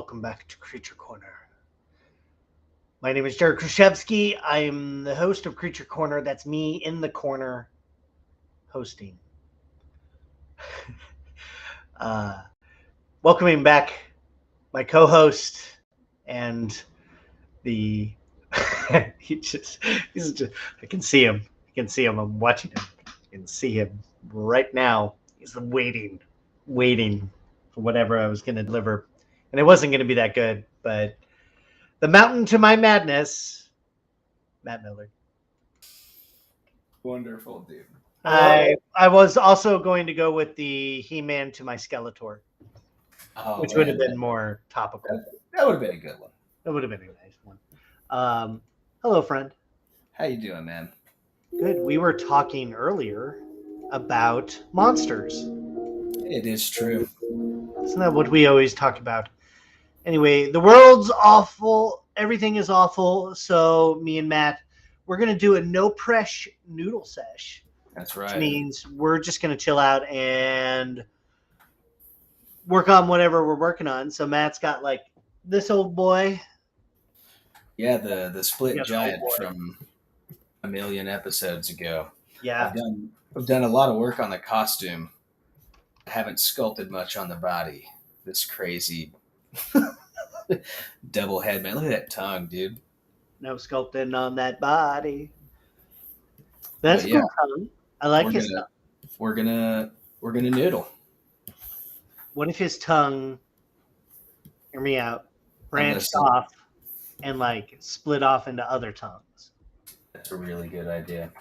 welcome back to Creature Corner. My name is Jared Krichevsky. I'm the host of Creature Corner. That's me in the corner hosting. Welcoming back my co-host and the he's just I can see him. I'm watching him. I can see him right now. He's waiting for whatever I was going to deliver. And it wasn't going to be that good, but the mountain to my madness, Matt Millard. Wonderful, dude. I was also going to go with the He-Man to my Skeletor, which would have been more topical. That would have been a good one. That would have been a nice one. Hello, friend. How you doing, man? Good. We were talking earlier about monsters. It is true. Isn't that what we always talk about? Anyway, the world's awful. Everything is awful. So me and Matt, we're going to do a no PRESH noodle sesh. That's right. Which means we're just going to chill out and work on whatever we're working on. So Matt's got like this old boy. Yeah, the split giant from a million episodes ago. Yeah. I've done a lot of work on the costume. I haven't sculpted much on the body. This crazy double head, man. Look at that tongue, dude. No sculpting on that body. That's cool tongue. I like his tongue. We're gonna noodle. What if his tongue, hear me out, branched off and like split off into other tongues? That's a really good idea.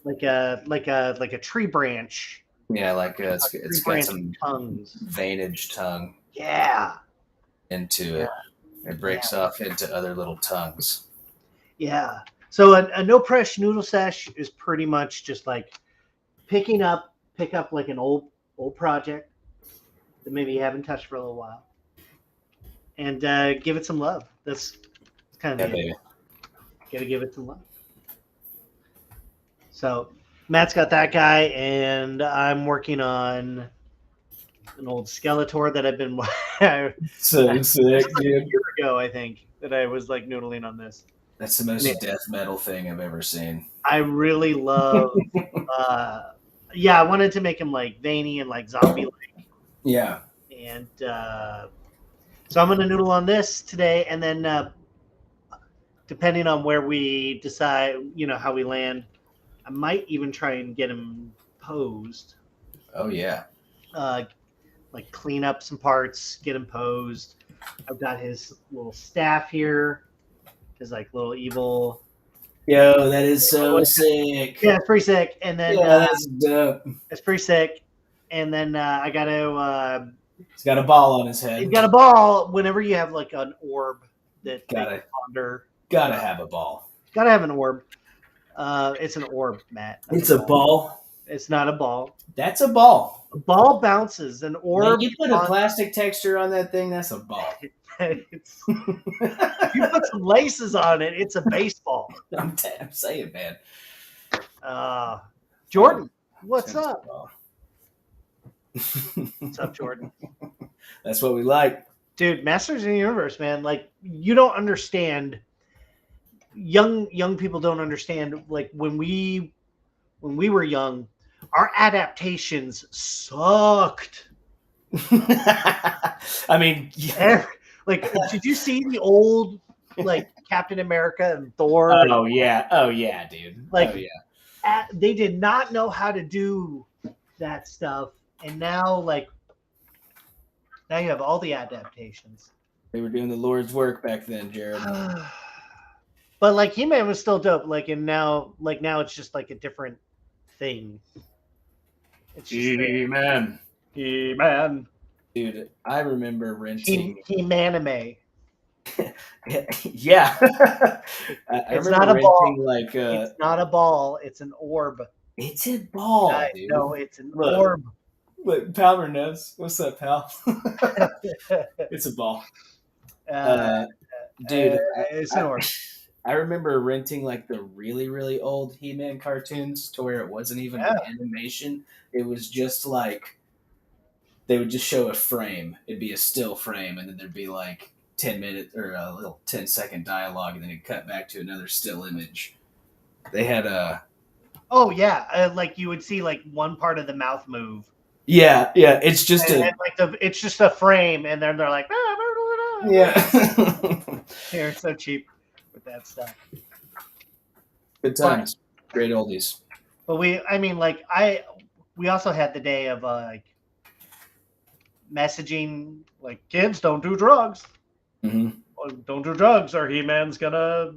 Like a tree branch. Yeah, it's got some tongues. veinage tongue. Yeah. Into it. It breaks off into other little tongues. Yeah. So a no PRESH noodle sesh is pretty much just like pick up like an old project that maybe you haven't touched for a little while, and give it some love. That's kind of baby. Gotta give it some love. So Matt's got that guy, and I'm working on an old Skeletor that I've been so sick, dude. A year ago, I think, that I was like noodling on this. That's the most death metal thing I've ever seen. I really love. I wanted to make him like veiny and like zombie-like. Yeah. And so I'm gonna noodle on this today, and then depending on where we decide, how we land, I might even try and get him posed. Oh yeah. Like clean up some parts, get him posed. I've got his little staff here, his like little evil. Yo, that is so sick. Yeah, it's pretty sick. And then that's dope. It's pretty sick. And then I got to. He's got a ball on his head. He's got a ball. Whenever you have like an orb that gotta ponder, gotta have a ball. Gotta have an orb. It's an orb, Matt. It's a ball. It's not a ball. That's a ball. A ball bounces. An orb. When you put a plastic texture on that thing, that's a ball. You put some laces on it, it's a baseball. I'm saying, man. Jordan, what's up? What's up, Jordan? That's what we like. Dude, Masters of the Universe, man. Like, you don't understand. Young people don't understand. Like, when we were young, our adaptations sucked. I mean, yeah. Like, did you see the old like Captain America and Thor? Oh yeah, dude. Like, they did not know how to do that stuff, and now you have all the adaptations. They were doing the Lord's work back then, Jared. But like He-Man was still dope. Now it's just like a different thing. He-Man. Dude, I remember renting He-Man-ame. Yeah. It's not a ball. It's not a ball. It's an orb. It's a ball, dude. No, it's an orb. Look, Palmer knows. What's up, pal? It's a ball. Dude, it's an orb. I remember renting like the really, really old He-Man cartoons to where it wasn't even animation. It was just like they would just show a frame. It'd be a still frame, and then there'd be like 10-minute or a little 10-second dialogue, and then it'd cut back to another still image. They had a. Oh yeah, like you would see like one part of the mouth move. Yeah. It's just it's just a frame, and then they're like, yeah. They're so cheap with that stuff. Good times, great oldies. But we also had the day of like messaging, like, kids, don't do drugs. Don't do drugs, or He-Man's gonna,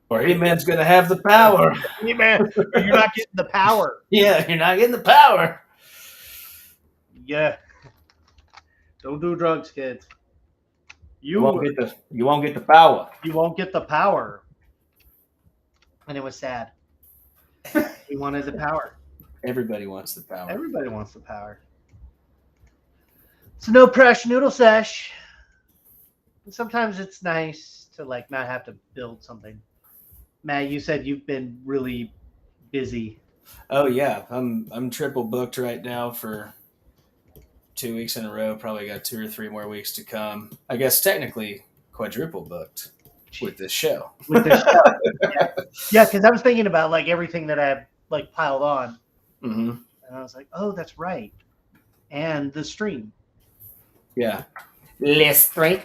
or He-Man's gonna have the power. He-Man, or you're not getting the power. Yeah, you're not getting the power. Yeah. Don't do drugs, kids. You won't get the power. You won't get the power. And it was sad. We wanted the power. Everybody wants the power. Everybody wants the power. So no PRESH noodle sesh. And sometimes it's nice to like not have to build something. Matt, you said you've been really busy. Oh yeah, I'm triple booked right now for 2 weeks in a row. Probably got 2 or 3 more weeks to come. I guess technically quadruple booked with this show. Yeah, because I was thinking about like everything that I like piled on, and I was like, oh, that's right, and the stream. Yeah. Stream.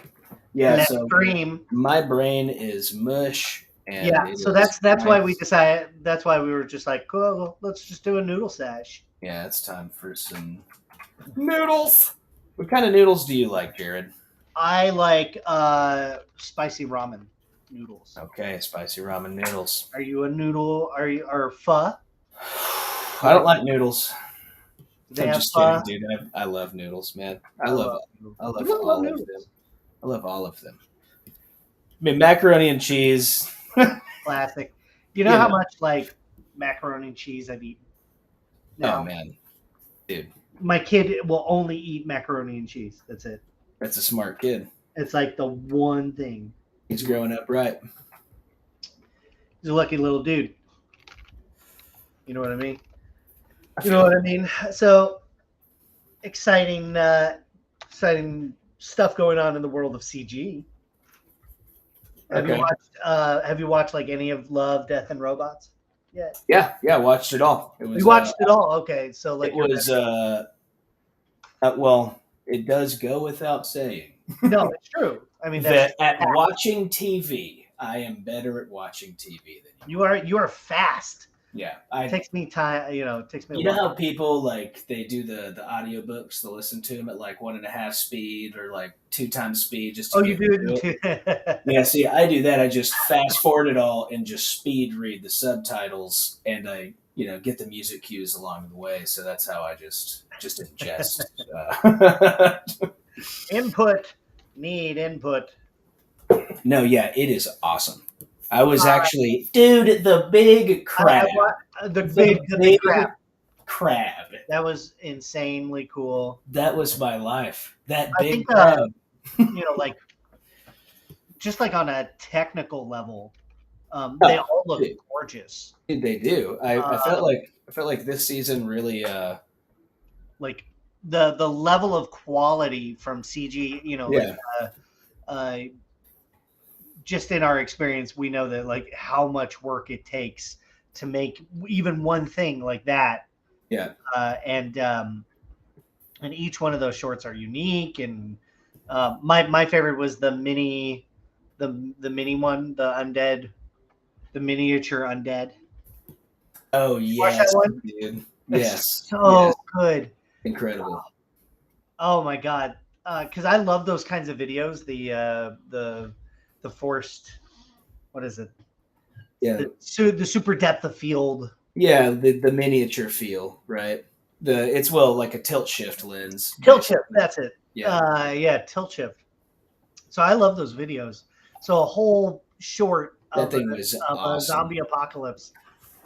Yeah. So stream. My brain is mush. And yeah. So that's why we decided. That's why we were just like, cool. Let's just do a noodle sesh. Yeah, it's time for some noodles. What kind of noodles do you like, Jared? I like spicy ramen noodles. Okay, spicy ramen noodles. Are you a noodle? Or pho? I don't like noodles. I'm just kidding, dude. I love noodles, man. I love all of them. I love all of them. I mean, macaroni and cheese. Classic. You know how much like macaroni and cheese I've eaten? No. Oh man, dude. My kid will only eat macaroni and cheese. That's it. That's a smart kid. It's like the one thing. He's growing up right. He's a lucky little dude. You know what I mean? So exciting stuff going on in the world of CG. Have you watched like any of Love, Death, and Robots? Yeah. I watched it all. You watched it all? Okay, so like it was. Well, it does go without saying. No, it's true. I mean, watching TV, I am better at watching TV than you are. You are fast. Yeah, it takes me time. It takes me. You know how people like they do the audiobooks? They listen to them at like 1.5 speed or like 2 times speed just to you do it. Yeah, see, I do that. I just fast forward it all and just speed read the subtitles, and I get the music cues along the way. So that's how I just ingest. Need input. No, yeah, it is awesome. I was actually, dude, the big crab. The big crab. That was insanely cool. That was my life. That big crab. Like, just like on a technical level, they all look gorgeous. They do. I felt like this season really, like the level of quality from CG. Just in our experience, we know that like how much work it takes to make even one thing like that. Yeah. And each one of those shorts are unique. And my favorite was the mini one, the miniature undead. Oh yes, dude. Yes. So good. Incredible. Oh my God. Because I love those kinds of videos. The forced, what is it? Yeah. The super depth of field. Yeah, the miniature feel, right? It's like a tilt shift lens. Tilt shift, that's it. Yeah. Tilt shift. So I love those videos. So a whole short of awesome. A zombie apocalypse.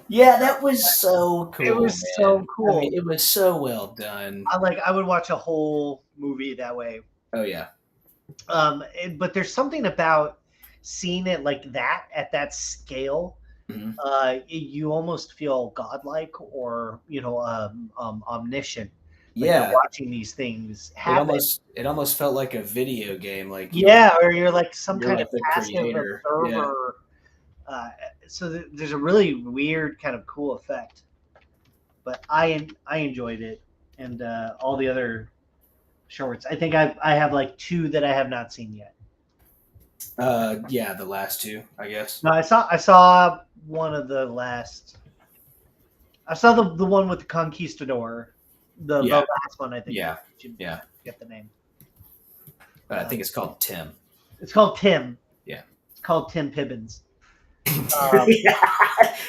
Yeah, that was so cool. It was so cool. I mean, it was so well done. I would watch a whole movie that way. Oh yeah. But there's something about seeing it like that at that scale. You almost feel godlike or omniscient Like Yeah, you're watching these things happen. it almost felt like a video game. Like Yeah, or you're like some you're kind like of the passive creator. Yeah. observer. So there's a really weird kind of cool effect. But I enjoyed it, and all the other shorts. I think I have like 2 that I have not seen yet. Yeah, the last 2, I guess. No, I saw one of the last. I saw the one with the conquistador, the Yeah. last one. I think. Yeah. Should Yeah. Get the name. I think it's called Tim. It's called Tim. Yeah. It's called Tim Pibbins.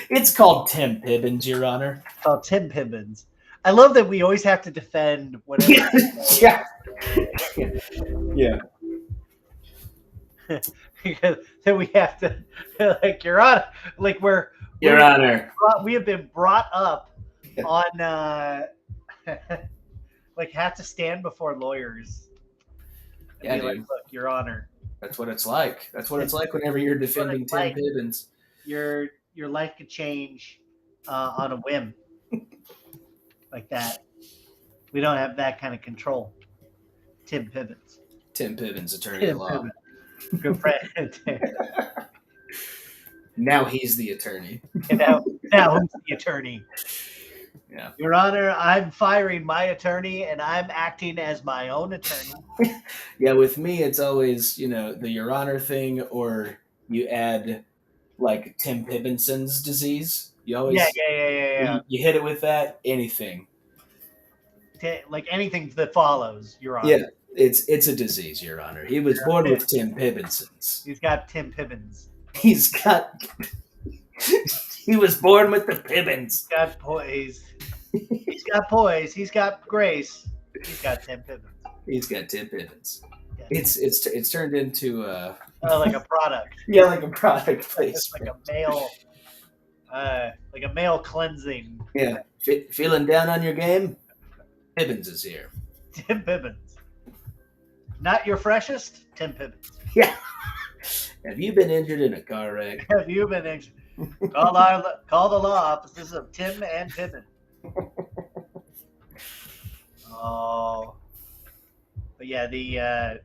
It's called Tim Pibbins, Your Honor. It's called Tim Pibbins. I love that we always have to defend whatever. Yeah. Yeah. That we have to, like, Your Honor, like Your Honor. we have been brought up on, like, have to stand before lawyers. Yeah, be dude. like, look, Your Honor. That's what it's like. That's what it's like whenever you're defending Tim Pibbins. Your life could change on a whim, like that. We don't have that kind of control. Tim Pibbins. Tim Pibbins, attorney at law. Pibbins. Good friend. Now he's the attorney. now who's the attorney? Yeah. Your Honor, I'm firing my attorney and I'm acting as my own attorney. Yeah, with me, it's always, the Your Honor thing, or you add, like, Tim Pibbinson's disease. You always, yeah. You hit it with that, anything. Like anything that follows, Your Honor. Yeah, it's a disease, Your Honor. He was born with Tim Pibbinson's. He's got Tim Pibbins. He was born with the Pibbins. He's got poise. He's got poise. He's got grace. He's got Tim Pibbins. He's got Tim Pibbins. Yeah. It's turned into like a product. Yeah, like a product place. It's like a male cleansing. Yeah, feeling down on your game? Pibbins is here. Tim Pibbins. Not your freshest? Tim Pibbins. Yeah. Have you been injured in a car wreck? Have you been injured? Call the law offices of Tim and Pibbins. Oh. But yeah,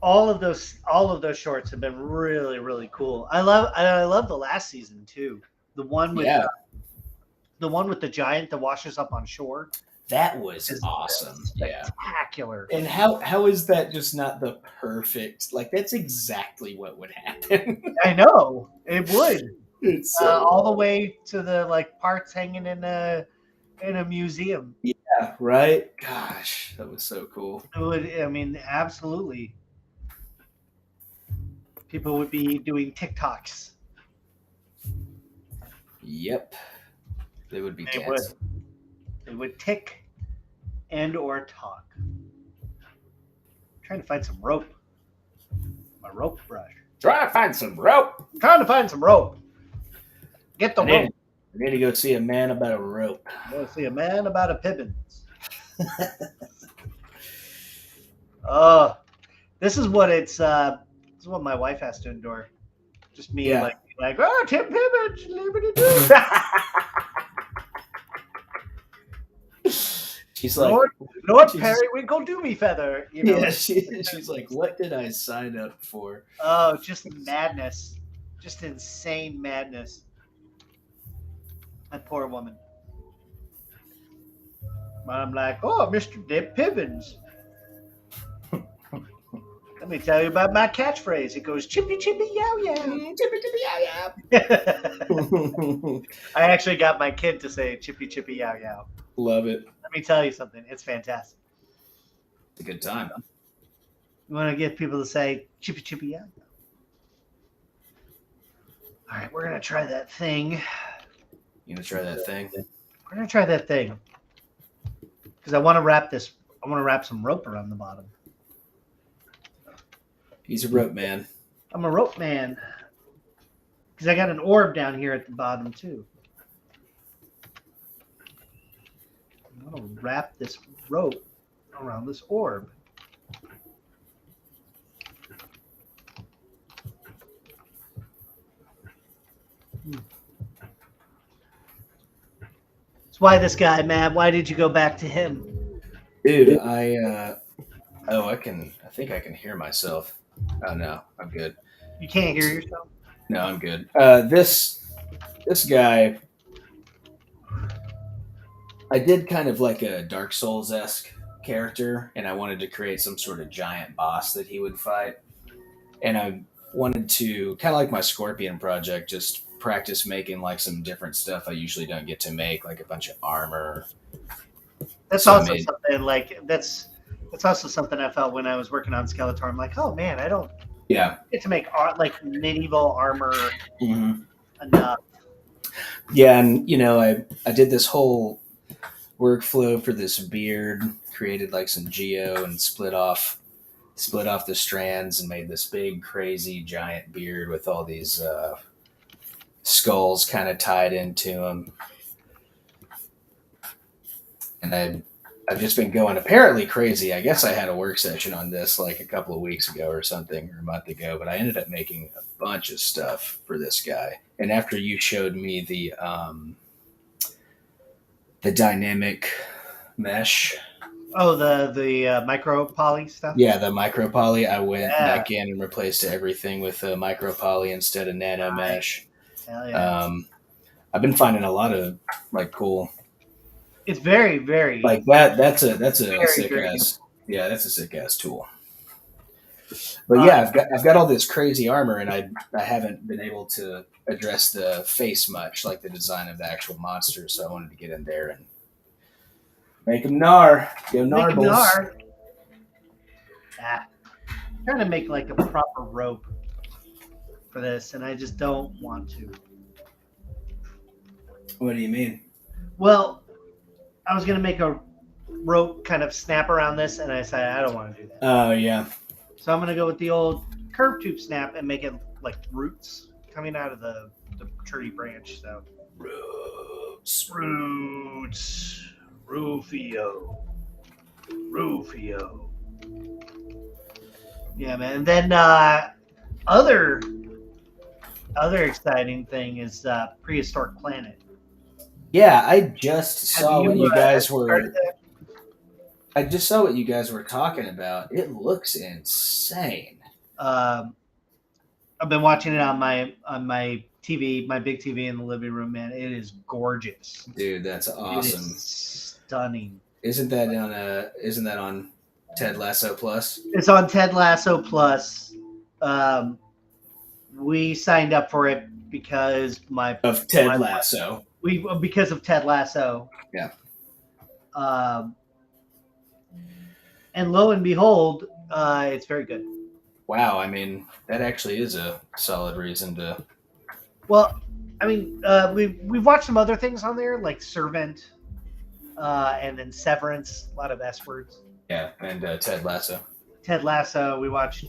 all of those shorts have been really, really cool. I love the last season too. The one with the giant that washes up on shore. That was awesome. Spectacular. And how is that just not the perfect? Like, that's exactly what would happen. I know it would. It's all the way to the parts hanging in a museum. Yeah, right. Gosh, that was so cool. It would. I mean, absolutely. People would be doing TikToks. Yep, they would be. They would tick and or talk. I'm trying to find some rope. My rope brush. Trying to find some rope. Get the rope. I need to go see a man about a rope. Go see a man about a Pibbins. This is what this is what my wife has to endure. Just me like Tim Pibbins, liberty do. She's like, Lord Periwinkle Doomy Feather. Yeah, she's like, what did I sign up for? Oh, just madness. Just insane madness. That poor woman. I'm like, oh, Mr. Dip Pibbins. Let me tell you about my catchphrase. It goes, chippy, chippy, yow, yow. Chippy, chippy, yow, yow. I actually got my kid to say chippy, chippy, yow, yow. Love it. Let me tell you something. It's fantastic. It's a good time. You want to get people to say chippy, chippy, yow, yow. All right, we're going to try that thing. You going to try that thing? We're going to try that thing. Because I want to wrap this. I want to wrap some rope around the bottom. He's a rope man. I'm a rope man. Because I got an orb down here at the bottom, too. I'm going to wrap this rope around this orb. So why this guy, Matt? Why did you go back to him? Dude, I think I can hear myself. Oh no, I'm good. You can't hear yourself? No, I'm good. This guy, I did kind of like a Dark Souls-esque character, and I wanted to create some sort of giant boss that he would fight. And I wanted to, kind of like my Scorpion project, just practice making like some different stuff I usually don't get to make, like a bunch of armor. That's So I also made- something like that's also something I felt when I was working on Skeletor. I'm like, oh man, I don't Yeah. get to make like medieval armor Mm-hmm. enough. Yeah, and you know, I did this whole workflow for this beard, created like some geo and split off the strands and made this big crazy giant beard with all these skulls kind of tied into them. And I've just been going apparently crazy. I guess I had a work session on this like a couple of weeks ago or something, or a month ago, but I ended up making a bunch of stuff for this guy. And after you showed me the dynamic mesh, Oh, the micro poly stuff. yeah, the micro poly, I went back in and replaced everything with micro poly instead of nano mesh. Hell yeah. I've been finding a lot of like cool, It's very, very like that's a Very, sick very ass, yeah, that's a sick ass tool. But yeah, I've got all this crazy armor, and I haven't been able to address the face much, like the design of the actual monster. So I wanted to get in there and make them gnar, go narbles. I'm trying to make like a proper rope for this, and I just don't want to. What do you mean? Well, I was gonna make a rope kind of snap around this, and I said I don't want to do that. Oh yeah, So I'm gonna go with the old curved tube snap and make it like roots coming out of the tree branch. So roots. Rufio. Yeah, man. And then other exciting thing is Prehistoric Planet. Yeah, I just saw what you guys started were. that? I just saw what you guys were talking about. It looks insane. I've been watching it on my TV, my big TV in the living room. Man, it is gorgeous. Dude, that's awesome. It is stunning. Isn't that on Ted Lasso Plus? It's on Ted Lasso Plus. We signed up for it because Of Ted Lasso. because of Ted Lasso. Yeah. And lo and behold, it's very good. Wow, I mean, that actually is a solid reason to. Well, I mean, we've watched some other things on there like Servant, and then Severance. A lot of S words. Yeah, and Ted Lasso. Ted Lasso. We watched.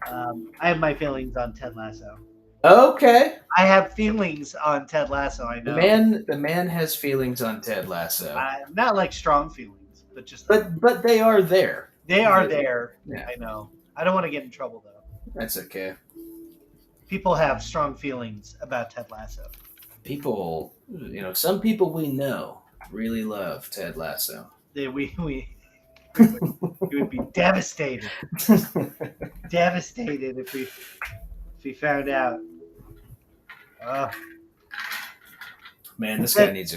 I have my feelings on Ted Lasso. Okay. I have feelings on Ted Lasso. I know. The man has feelings on Ted Lasso. Not like strong feelings, but just. But they are there. They are there. Yeah. I know. I don't want to get in trouble though. That's okay. People have strong feelings about Ted Lasso. People, some people we know really love Ted Lasso. We would be devastated. Devastated if we found out. Man, this guy needs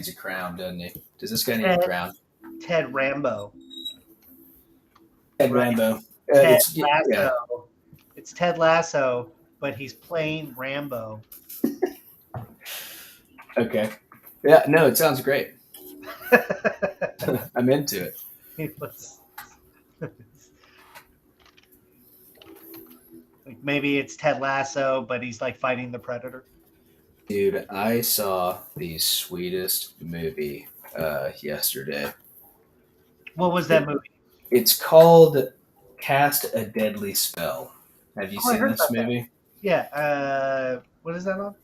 a crown, doesn't he? Does this guy need a crown? Ted Rambo. Ted Right. Rambo. Ted Lasso. It's Ted Lasso, but he's playing Rambo. Okay. Yeah, no, it sounds great. I'm into it. Like maybe it's Ted Lasso, but he's like fighting the Predator. Dude, I saw the sweetest movie yesterday. What was that movie? It's called Cast a Deadly Spell. Have you I seen heard this about that. movie? Yeah. What is that on?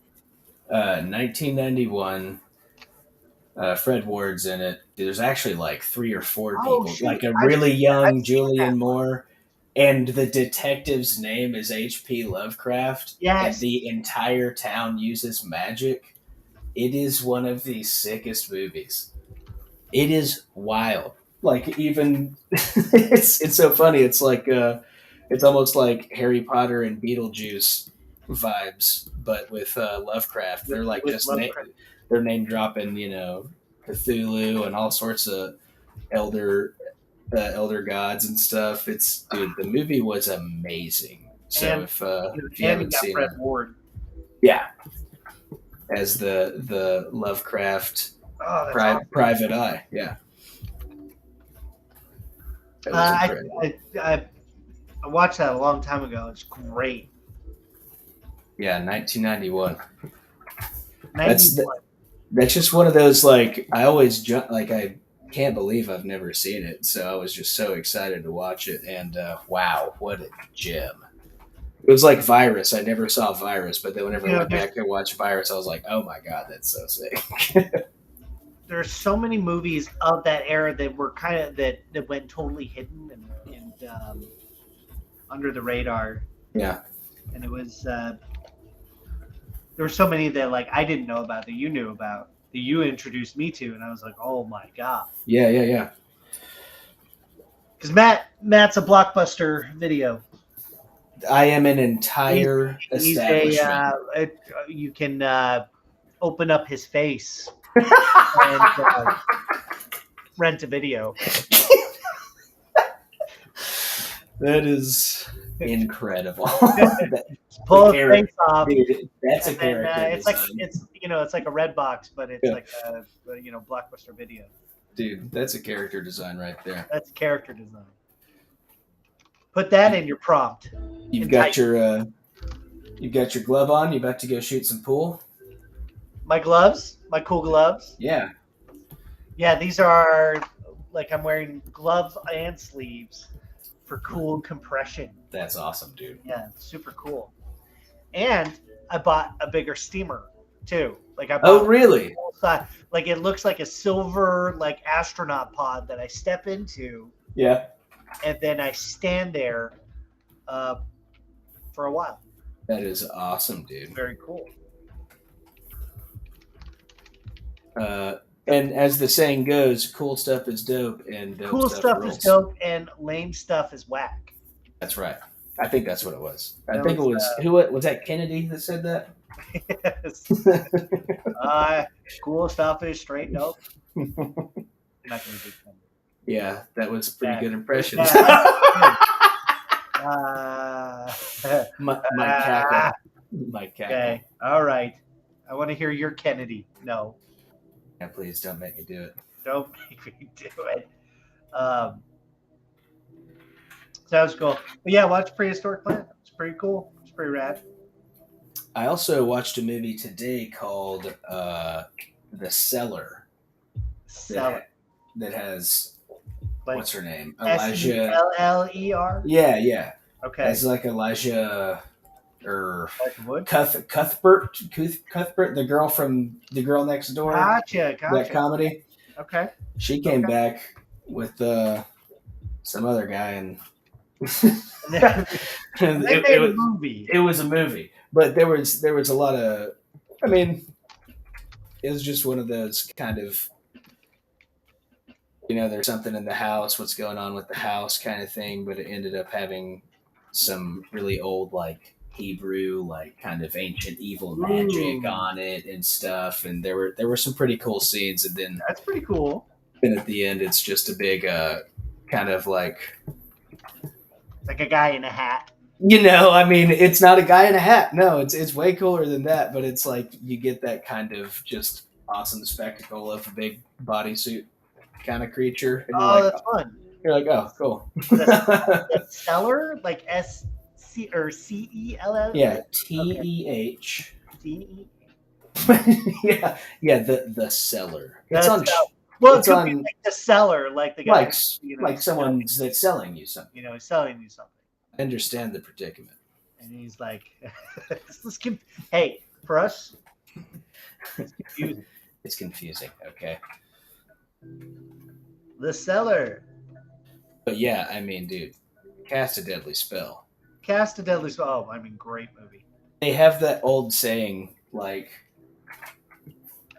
1991. Fred Ward's in it. There's actually like 3 or 4 Oh, people, shoot. like a I've really seen young that Julian Moore, and the detective's name is H.P. Lovecraft. Yes. And the entire town uses magic. it is one of the sickest movies. It is wild. Like even it's so funny. It's like it's almost like Harry Potter and Beetlejuice vibes, but with Lovecraft. They're like just they're name dropping, Cthulhu and all sorts of elder gods and stuff. It's dude, the movie was amazing. So And- if you haven't got seen Fred it, Ward. yeah, as the Lovecraft Oh, that's awesome. private eye, yeah. That was incredible. I watched that a long time ago. It's great. Yeah, 1991. 91. That's just one of those, like, I always like, I can't believe I've never seen it, so I was just so excited to watch it, and wow, what a gem. It was like Virus. I never saw Virus, but then whenever I went back to watch Virus, I was like, oh my god, that's so sick. There's so many movies of that era that were kind of that went totally hidden and under the radar. Yeah. And it was there were so many that like I didn't know about that you knew about that you introduced me to, and I was like, oh my god. Yeah. Because Matt's a Blockbuster video. I am an entire establishment. You can open up his face and rent a video. That is incredible. Pull his face off. Dude, that's a character. It's like a red box, but it's like a Blockbuster video. Dude, that's a character design right there. That's character design. Put that in your prompt. You've got your glove on. You about to go shoot some pool? My gloves, my cool gloves. Yeah. Yeah, these are like I'm wearing gloves and sleeves for cool compression. That's awesome, dude. Yeah, super cool. And I bought a bigger steamer too. Like I bought really? Like it looks like a silver like astronaut pod that I step into. Yeah. And then I stand there for a while. That is awesome, dude. Very cool. And as the saying goes, cool stuff is dope, and dope cool stuff rules. is dope, and lame stuff is whack. That's right. I think that's what it was. I think it was who was that? Kennedy that said that. Yes. Cool stuff is straight dope. I'm not gonna do that. Yeah, that was a pretty good impression. Mike Cackle. Okay, all right. I want to hear your Kennedy. No. Yeah, please don't make me do it. Don't make me do it. Sounds cool. But yeah, watch Prehistoric Planet. It's pretty cool. It's pretty rad. I also watched a movie today called The Cellar. Cellar. That has Like what's her name? Elijah. Seller? Yeah. Okay. It's like Elijah or Wood? Cuthbert, the girl from The Girl Next Door. Gotcha. That comedy. Okay. She came back with some other guy, and They made a movie. It was a movie, but there was a lot of. I mean, it was just one of those kind of, there's something in the house, what's going on with the house kind of thing, but it ended up having some really old, like, Hebrew, like, kind of ancient evil magic on it and stuff, and there were some pretty cool scenes, and then That's pretty cool. Then at the end, it's just a big kind of like a guy in a hat. I mean, it's not a guy in a hat. No, it's way cooler than that, but it's like you get that kind of just awesome spectacle of a big bodysuit kind of creature. And That's fun. You're like, oh, cool. The Cellar, like SC or CELL? Yeah, TEH. CE. yeah, the Cellar. It's on. Well, it could be like the seller, like the guy, like someone that's selling you something. Selling you something. I understand the predicament. And he's like, "Hey, for us, it's confusing." It's confusing. Okay. The Cellar. But yeah, I mean, dude, Cast a Deadly Spell. Cast a Deadly Spell. Oh, I mean, great movie. They have that old saying, like,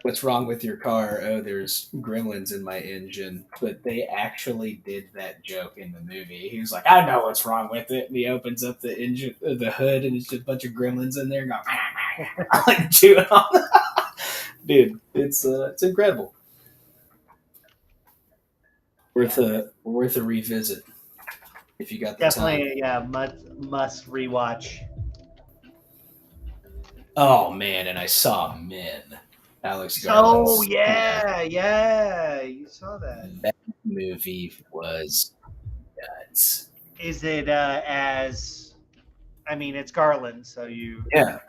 What's wrong with your car? Oh, there's gremlins in my engine. But they actually did that joke in the movie. He was like, I know what's wrong with it. And he opens up the engine, the hood, and it's just a bunch of gremlins in there going, like chewing on. Dude, it's incredible. Worth a revisit if you got the Definitely, time. must rewatch. Oh man, and I saw Men. Alex Oh Garland's. yeah, you saw that. That movie was nuts. Is it as? I mean, it's Garland, so you. Yeah.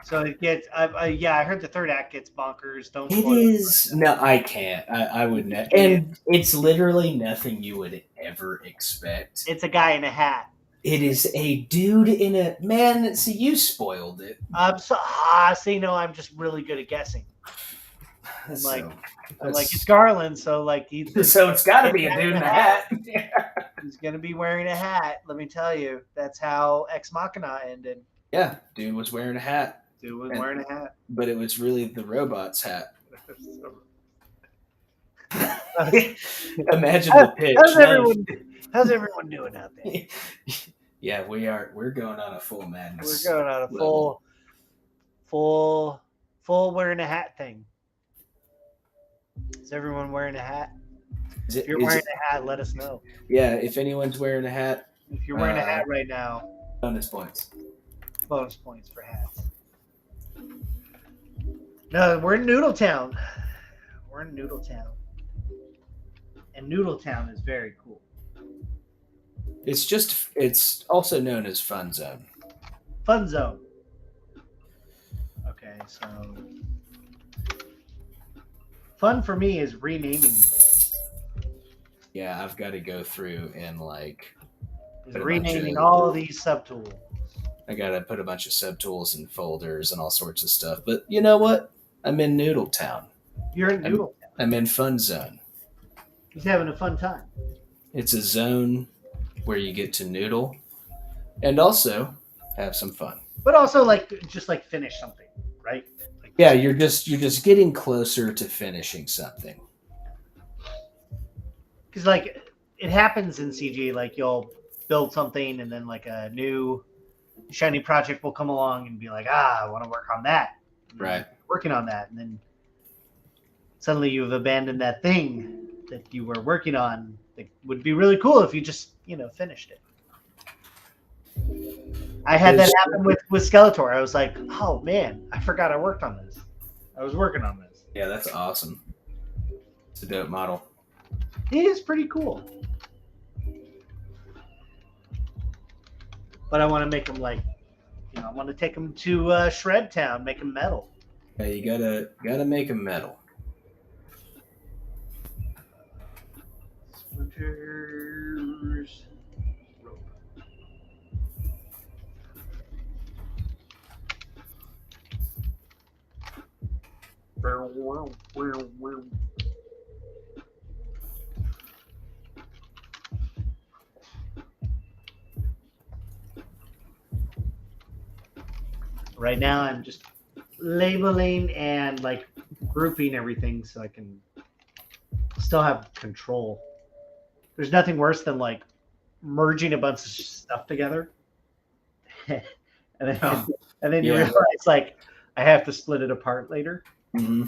So it gets. Yeah, I heard the third act gets bonkers. Don't. It is. No, I can't. I would never. And it's literally nothing you would ever expect. It's a guy in a hat. It is a dude in a man. See, you spoiled it. See, no, I'm just really good at guessing. That's like it's Garland, so like so it's got to be a dude in a hat. He's gonna be wearing a hat. Let me tell you, that's how Ex Machina ended. Yeah, dude was wearing a hat. Wearing a hat, but it was really the robot's hat. Imagine the pitch. How's everyone doing out there? Yeah, we are. We're going on a full madness. We're going on a full wearing a hat thing. Is everyone wearing a hat? If you're wearing a hat, let us know. Yeah, if anyone's wearing a hat. If you're wearing a hat right now. Bonus points. Bonus points for hats. No, we're in Noodle Town. We're in Noodle Town. And Noodle Town is very cool. It's also known as Fun Zone. Fun Zone. Okay, so fun for me is renaming. Yeah, I've got to go through and renaming all of these subtools. I got to put a bunch of subtools and folders and all sorts of stuff. But you know what? I'm in Noodle Town. You're in Noodle Town. I'm in Fun Zone. He's having a fun time. It's a zone where you get to noodle and also have some fun. But also just finish something, right? Yeah, you're just getting closer to finishing something. Because it happens in CG, you'll build something and then a new shiny project will come along and be like, I want to work on that. Right. Working on that. And then suddenly you've abandoned that thing that you were working on. It would be really cool if you just, finished it. I had that happen with Skeletor. I was like, oh man, I forgot I worked on this. I was working on this. Yeah, that's awesome. It's a dope model. It is pretty cool. But I want to make them I want to take them to Shred Town, make them metal. Yeah, you gotta make them metal. Splinters. Right now, I'm just labeling and grouping everything so I can still have control. There's nothing worse than merging a bunch of stuff together, and then you realize I have to split it apart later. Mm-hmm.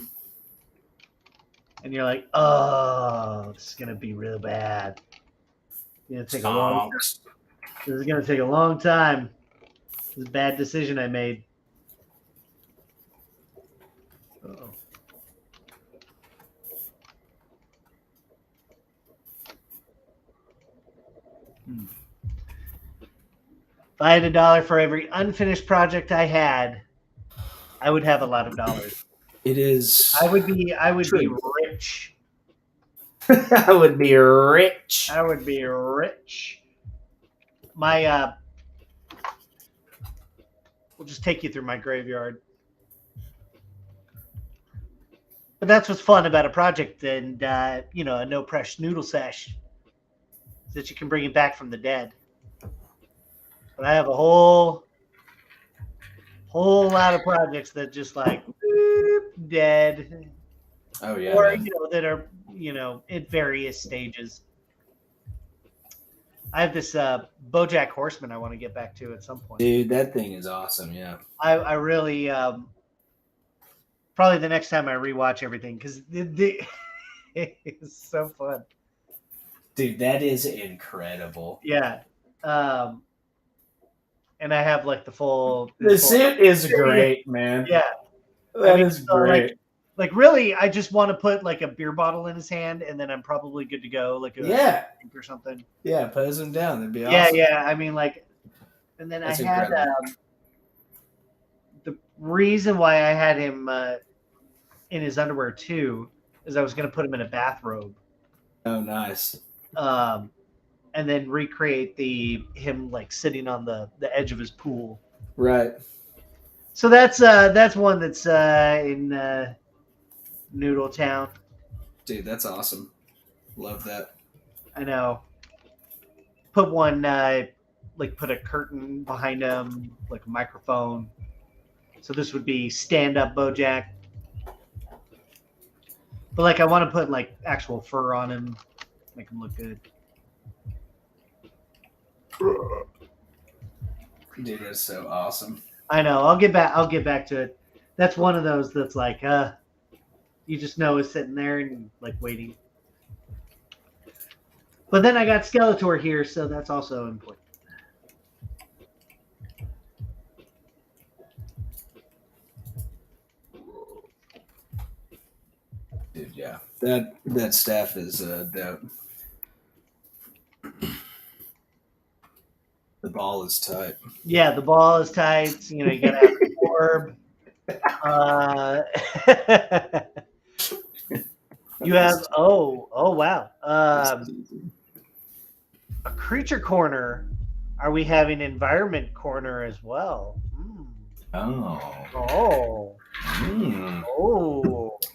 And you're like, oh, this is gonna be real bad. This is gonna take a long time. This is a bad decision I made. Uh-oh. If I had $1 for every unfinished project I had, I would have a lot of dollars. It is. I would be rich. I would be rich. I would be rich. My we'll just take you through my graveyard. But that's what's fun about a project and a no PRESH noodle sesh, is that you can bring it back from the dead. But I have a whole lot of projects that just dead, Oh yeah, or man. that are at various stages. I have this BoJack Horseman I want to get back to at some point. Dude, that thing is awesome. Yeah. I really probably the next time I rewatch everything because it's so fun. Dude, that is incredible. Yeah. And I have like the full. The suit is great, man. Yeah. That is great. Like really, I just want to put like a beer bottle in his hand, and then I'm probably good to go. Like a drink or something. Yeah, pose him down. That'd be awesome. awesome. Yeah. I mean, like, and then That's I had the reason why I had him in his underwear too is I was going to put him in a bathrobe. Oh, nice. And then recreate him like sitting on the edge of his pool. Right. So that's one that's in Noodle Town. Dude, that's awesome. Love that. I know. Put one like put a curtain behind him, like a microphone. So this would be stand-up BoJack. But like I want to put like actual fur on him, make him look good. Dude, that's so awesome. I know. I'll get back to it. That's one of those that's like you just know is sitting there and like waiting. But then I got Skeletor here, so that's also important. Dude, yeah. That staff is dope. The ball is tight. Yeah, the ball is tight. You gotta have the orb. You have oh wow. A creature corner. Are we having environment corner as well? Oh.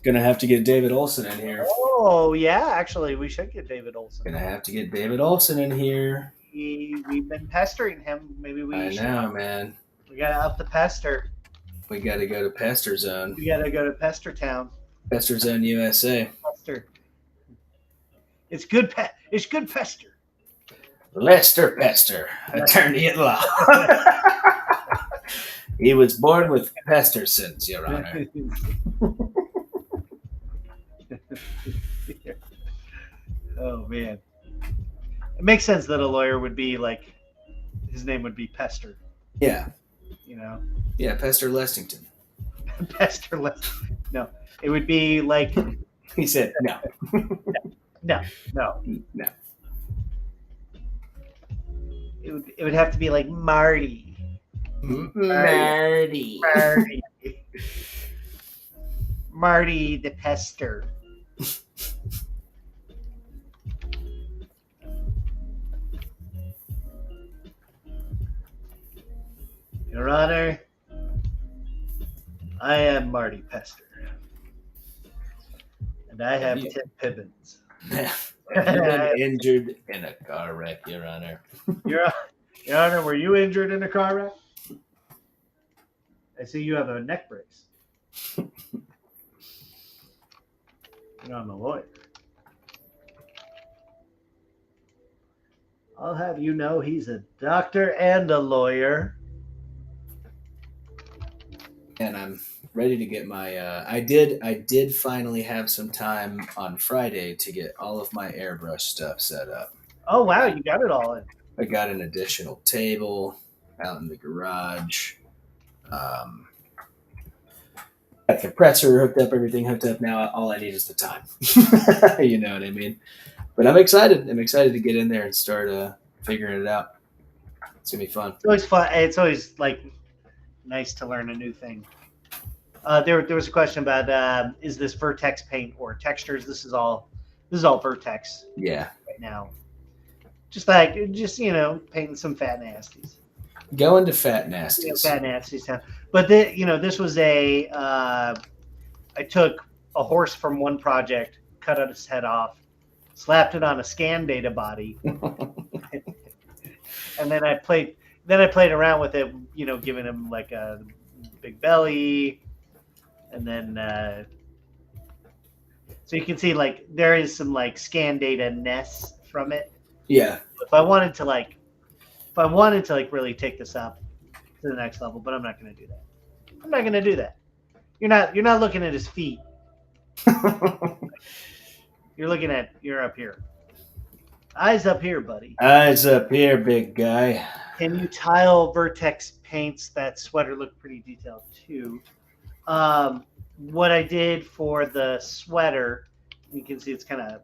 Gonna have to get David Olson in here. Oh yeah, actually we should get David Olson. Gonna have to get David Olson in here. We've been pestering him. Maybe I know, man. We gotta up the pester. We gotta go to Pester Zone. We gotta go to Pester Town. Pester Zone USA. Pester. It's good. It's good pester. Lester Pester, attorney at law. He was born with Pestersons, Your Honor. Oh man, it makes sense that a lawyer would be like, his name would be Pester. Yeah. Yeah, Pester Lestington. Pester Lestington. No, it would be like. He said no. No. It would have to be like Marty. Marty the Pester. Your Honor, I am Marty Pester. And I have 10 pibbins. You've been injured in a car wreck, Your Honor. Your Honor, were you injured in a car wreck? I see you have a neck brace. I'm a lawyer. I'll have you know he's a doctor and a lawyer. And I'm ready to get my I did finally have some time on Friday to get all of my airbrush stuff set up. Oh wow, you got it all in. I got an additional table out in the garage. Got the compressor hooked up, everything hooked up. Now all I need is the time. You know what I mean? But I'm excited. I'm excited to get in there and start figuring it out. It's gonna be fun. It's always fun. It's always like nice to learn a new thing. There was a question about is this vertex paint or textures? This is all vertex. Yeah. Right now, just painting some fat nasties. Going to fat nasties. Fat nasties. But this was I took a horse from one project, cut its head off, slapped it on a scan data body, and then I played around with it, giving him like a big belly, And then so you can see like there is some like scan data ness from it. Yeah. If I wanted to like really take this up to the next level, but I'm not going to do that. I'm not going to do that. You're not looking at his feet. You're up here. Eyes up here, buddy. Eyes up here, big guy. Can you tile vertex paints? That sweater looked pretty detailed too. What I did for the sweater, you can see it's kind of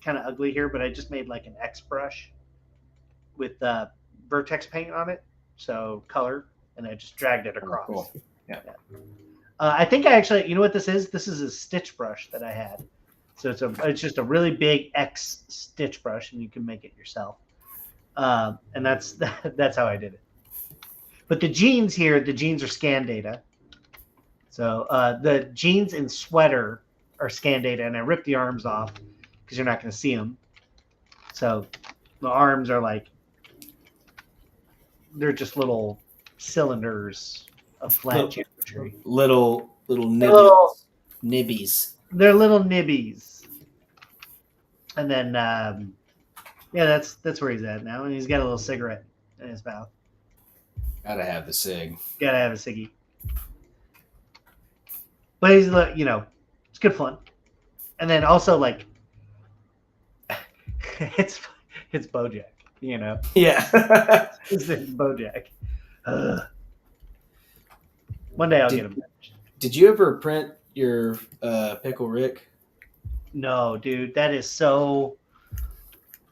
ugly here, but I just made like an X brush with vertex paint on it, so color, and I just dragged it across. Oh, cool. Yeah. I think I actually, you know what this is? This is a stitch brush that I had. So it's just a really big X stitch brush, and you can make it yourself. And that's how I did it. But the jeans here, the jeans are scan data. So the jeans and sweater are scan data, and I ripped the arms off because you're not going to see them. So the arms are like, they're just little cylinders of flat geometry. Little nibbies. They're little nibbies. And then, yeah, that's where he's at now. And he's got a little cigarette in his mouth. Gotta have the cig. Gotta have a ciggy. But he's, you know, it's good fun. And then also, like, it's BoJack, you know? Yeah. It's BoJack. One day I'll get him. Did you ever print your Pickle Rick? No, dude, that is so.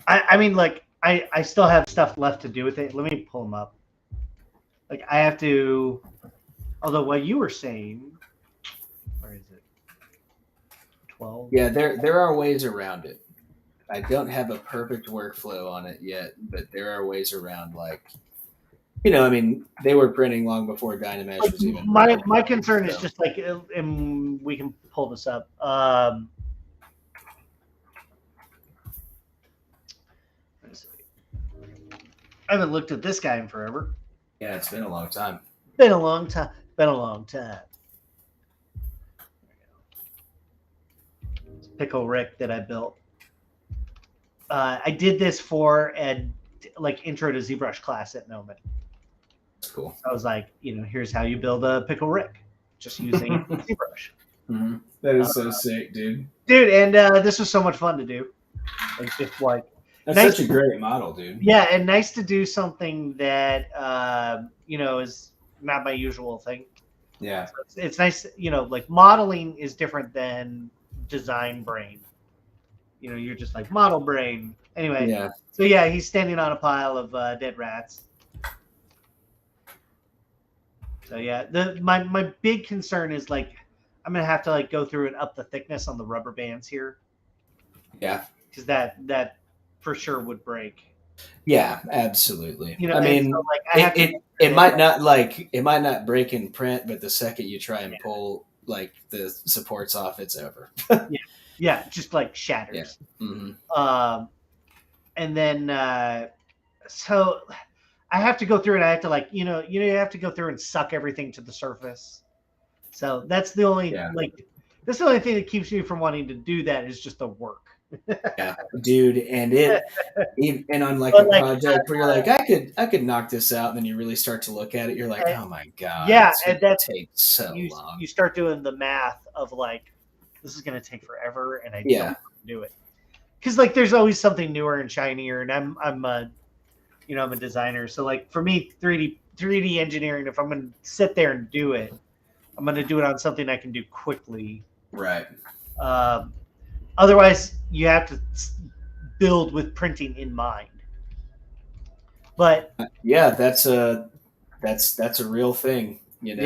I mean, like, I still have stuff left to do with it. Let me pull them up. Like, I have to. Although what you were saying, where is it? 12. Yeah, there are ways around it. I don't have a perfect workflow on it yet, but there are ways around. Like, you know, I mean, they were printing long before Dynamesh was even. My concern is just like, and we can pull this up. I haven't looked at this guy in forever. Yeah, it's been a long time. Been a long time. Been a long time. It's Pickle Rick that I built. I did this for a like intro to ZBrush class at Gnomon. That's cool. I was like, you know, here's how you build a Pickle Rick, just using ZBrush. Mm-hmm. That is so sick, dude. Dude, and this was so much fun to do. It's just like. That's nice such a great model, dude. Yeah, and nice to do something that you know, is not my usual thing. Yeah, so it's nice. You know, like modeling is different than design brain. You know, you're just like model brain. Anyway, yeah. So yeah, he's standing on a pile of dead rats. So yeah, my big concern is like I'm gonna have to like go through and up the thickness on the rubber bands here. Yeah, because that for sure would break. Yeah, absolutely. You know, I mean, so, like, it might not break in print, but the second you try and pull like the supports off, it's over. yeah, just like shatters. Yeah. Mm-hmm. And then so I have to go through and I have to like you have to go through and suck everything to the surface. So that's the only that's the only thing that keeps me from wanting to do that is just the work. Yeah, dude, and on like a project where you're like, I could knock this out, and then you really start to look at it, you're like, oh my god, yeah, and that takes so long. You start doing the math of like, this is going to take forever, and I don't do it because like there's always something newer and shinier, and I'm a designer, so like for me, 3D engineering, if I'm going to sit there and do it, I'm going to do it on something I can do quickly, right? Otherwise, you have to build with printing in mind. But yeah, that's a real thing, you know.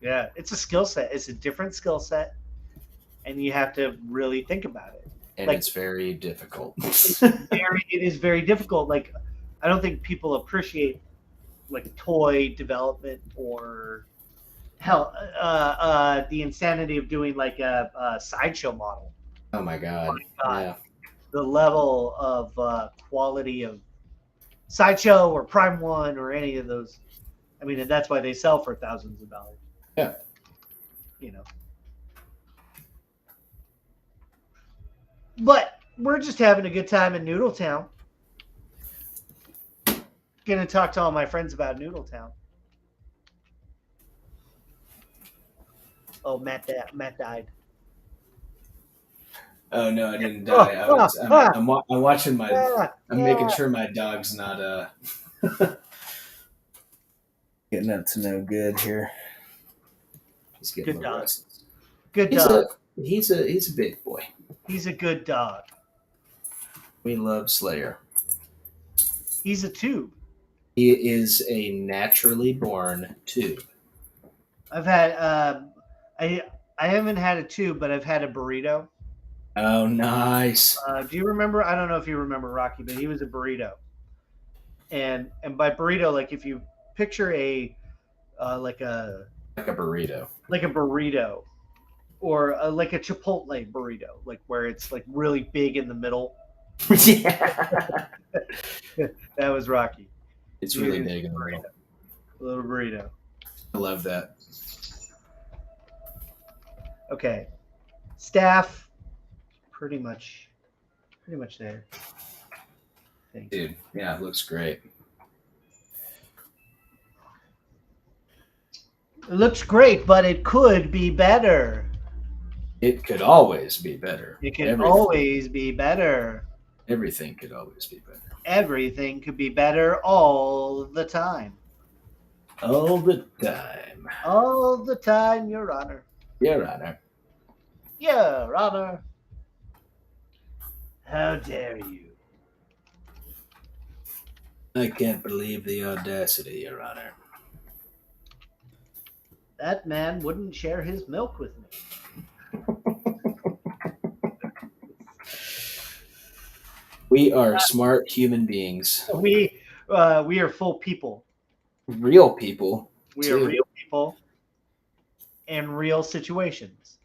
Yeah, it's a skill set. It's a different skill set, and you have to really think about it. And like, it's very difficult. It is very difficult. Like, I don't think people appreciate like toy development or hell, the insanity of doing like a sideshow model. Oh my god! Yeah. The level of quality of Sideshow or Prime One or any of those. I mean, and that's why they sell for thousands of dollars. Yeah. you know. But we're just having a good time in Noodle Town. Gonna talk to all my friends about Noodle Town. Oh, Matt died. Oh no, I didn't die. I'm watching my. I'm making sure my dog's not getting up to no good here. He's getting good dog. Restless. Good dog. He's a big boy. He's a good dog. We love Slayer. He's a tube. He is a naturally born tube. I've had I haven't had a tube, but I've had a burrito. Oh, nice. Do you remember? I don't know if you remember Rocky, but he was a burrito. And by burrito, like if you picture a burrito, or like a Chipotle burrito, like where it's like really big in the middle. Yeah, that was Rocky. It's really big in the middle. A little burrito. I love that. Okay, staff, pretty much there. Dude, yeah, it looks great. It looks great, but it could be better. It could always be better. It could always be better. Everything could always be better. Everything could be better all the time. All the time. All the time, Your Honor. Your Honor. Your Honor. How dare you? I can't believe the audacity, Your Honor. That man wouldn't share his milk with me. We are smart human beings. We are full people. Real people. We are real people and real situations.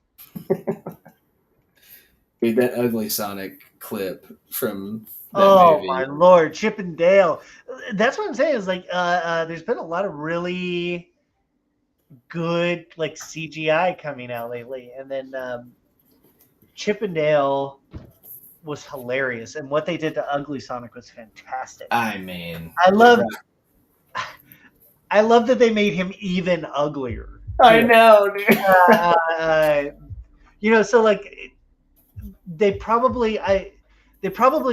That ugly Sonic clip from that movie. My Lord, Chip and Dale. That's what I'm saying is like there's been a lot of really good like CGI coming out lately, and then Chip and Dale was hilarious, and what they did to Ugly Sonic was fantastic. I mean, I love that they made him even uglier. I know, dude. So like they probably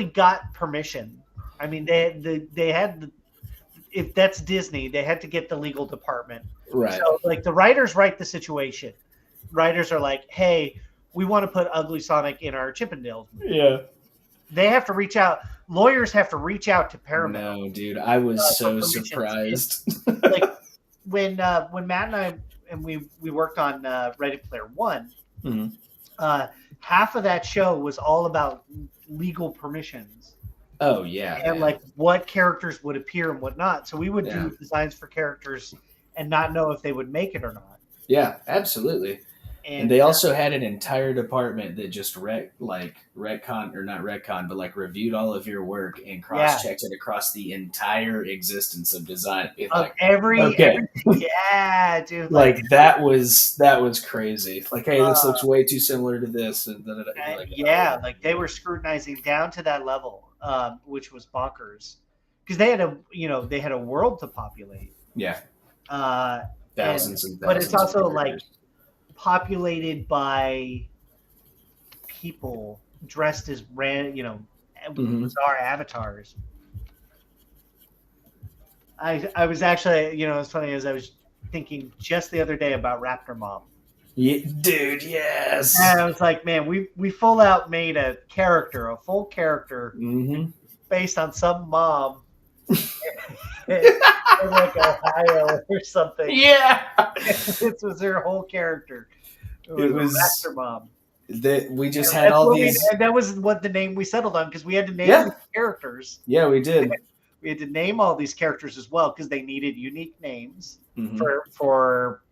got permission. I mean, they had if that's Disney, they had to get the legal department. Right. So like the writers write the situation. Writers are like, hey, we want to put Ugly Sonic in our Chippendales movie. Yeah. They have to reach out. Lawyers have to reach out to Paramount. No, dude, I was so surprised. Like when Matt and we worked on Ready Player One, mm-hmm. Half of that show was all about legal permissions. Oh yeah, and like what characters would appear and what not. So we would do designs for characters and not know if they would make it or not. Yeah, absolutely. And they also had an entire department that just reviewed all of your work and cross-checked it across the entire existence of design. Every yeah, dude. Like that was crazy. Like, hey, this looks way too similar to this. And like they were scrutinizing down to that level, which was bonkers, because they had a world to populate. Yeah. Thousands and thousands. But it's also like populated by people dressed as bizarre avatars. I was actually, as funny as I was thinking just the other day about Raptor Mom. Yeah, dude, yes. And I was like, man, we full out made a full character based on some mom in like Ohio or something. Yeah. This was her whole character. It was Raptor Mom. We just had all these. And that was what the name we settled on, because we had to name the characters. Yeah, we did. We had to name all these characters as well, because they needed unique names for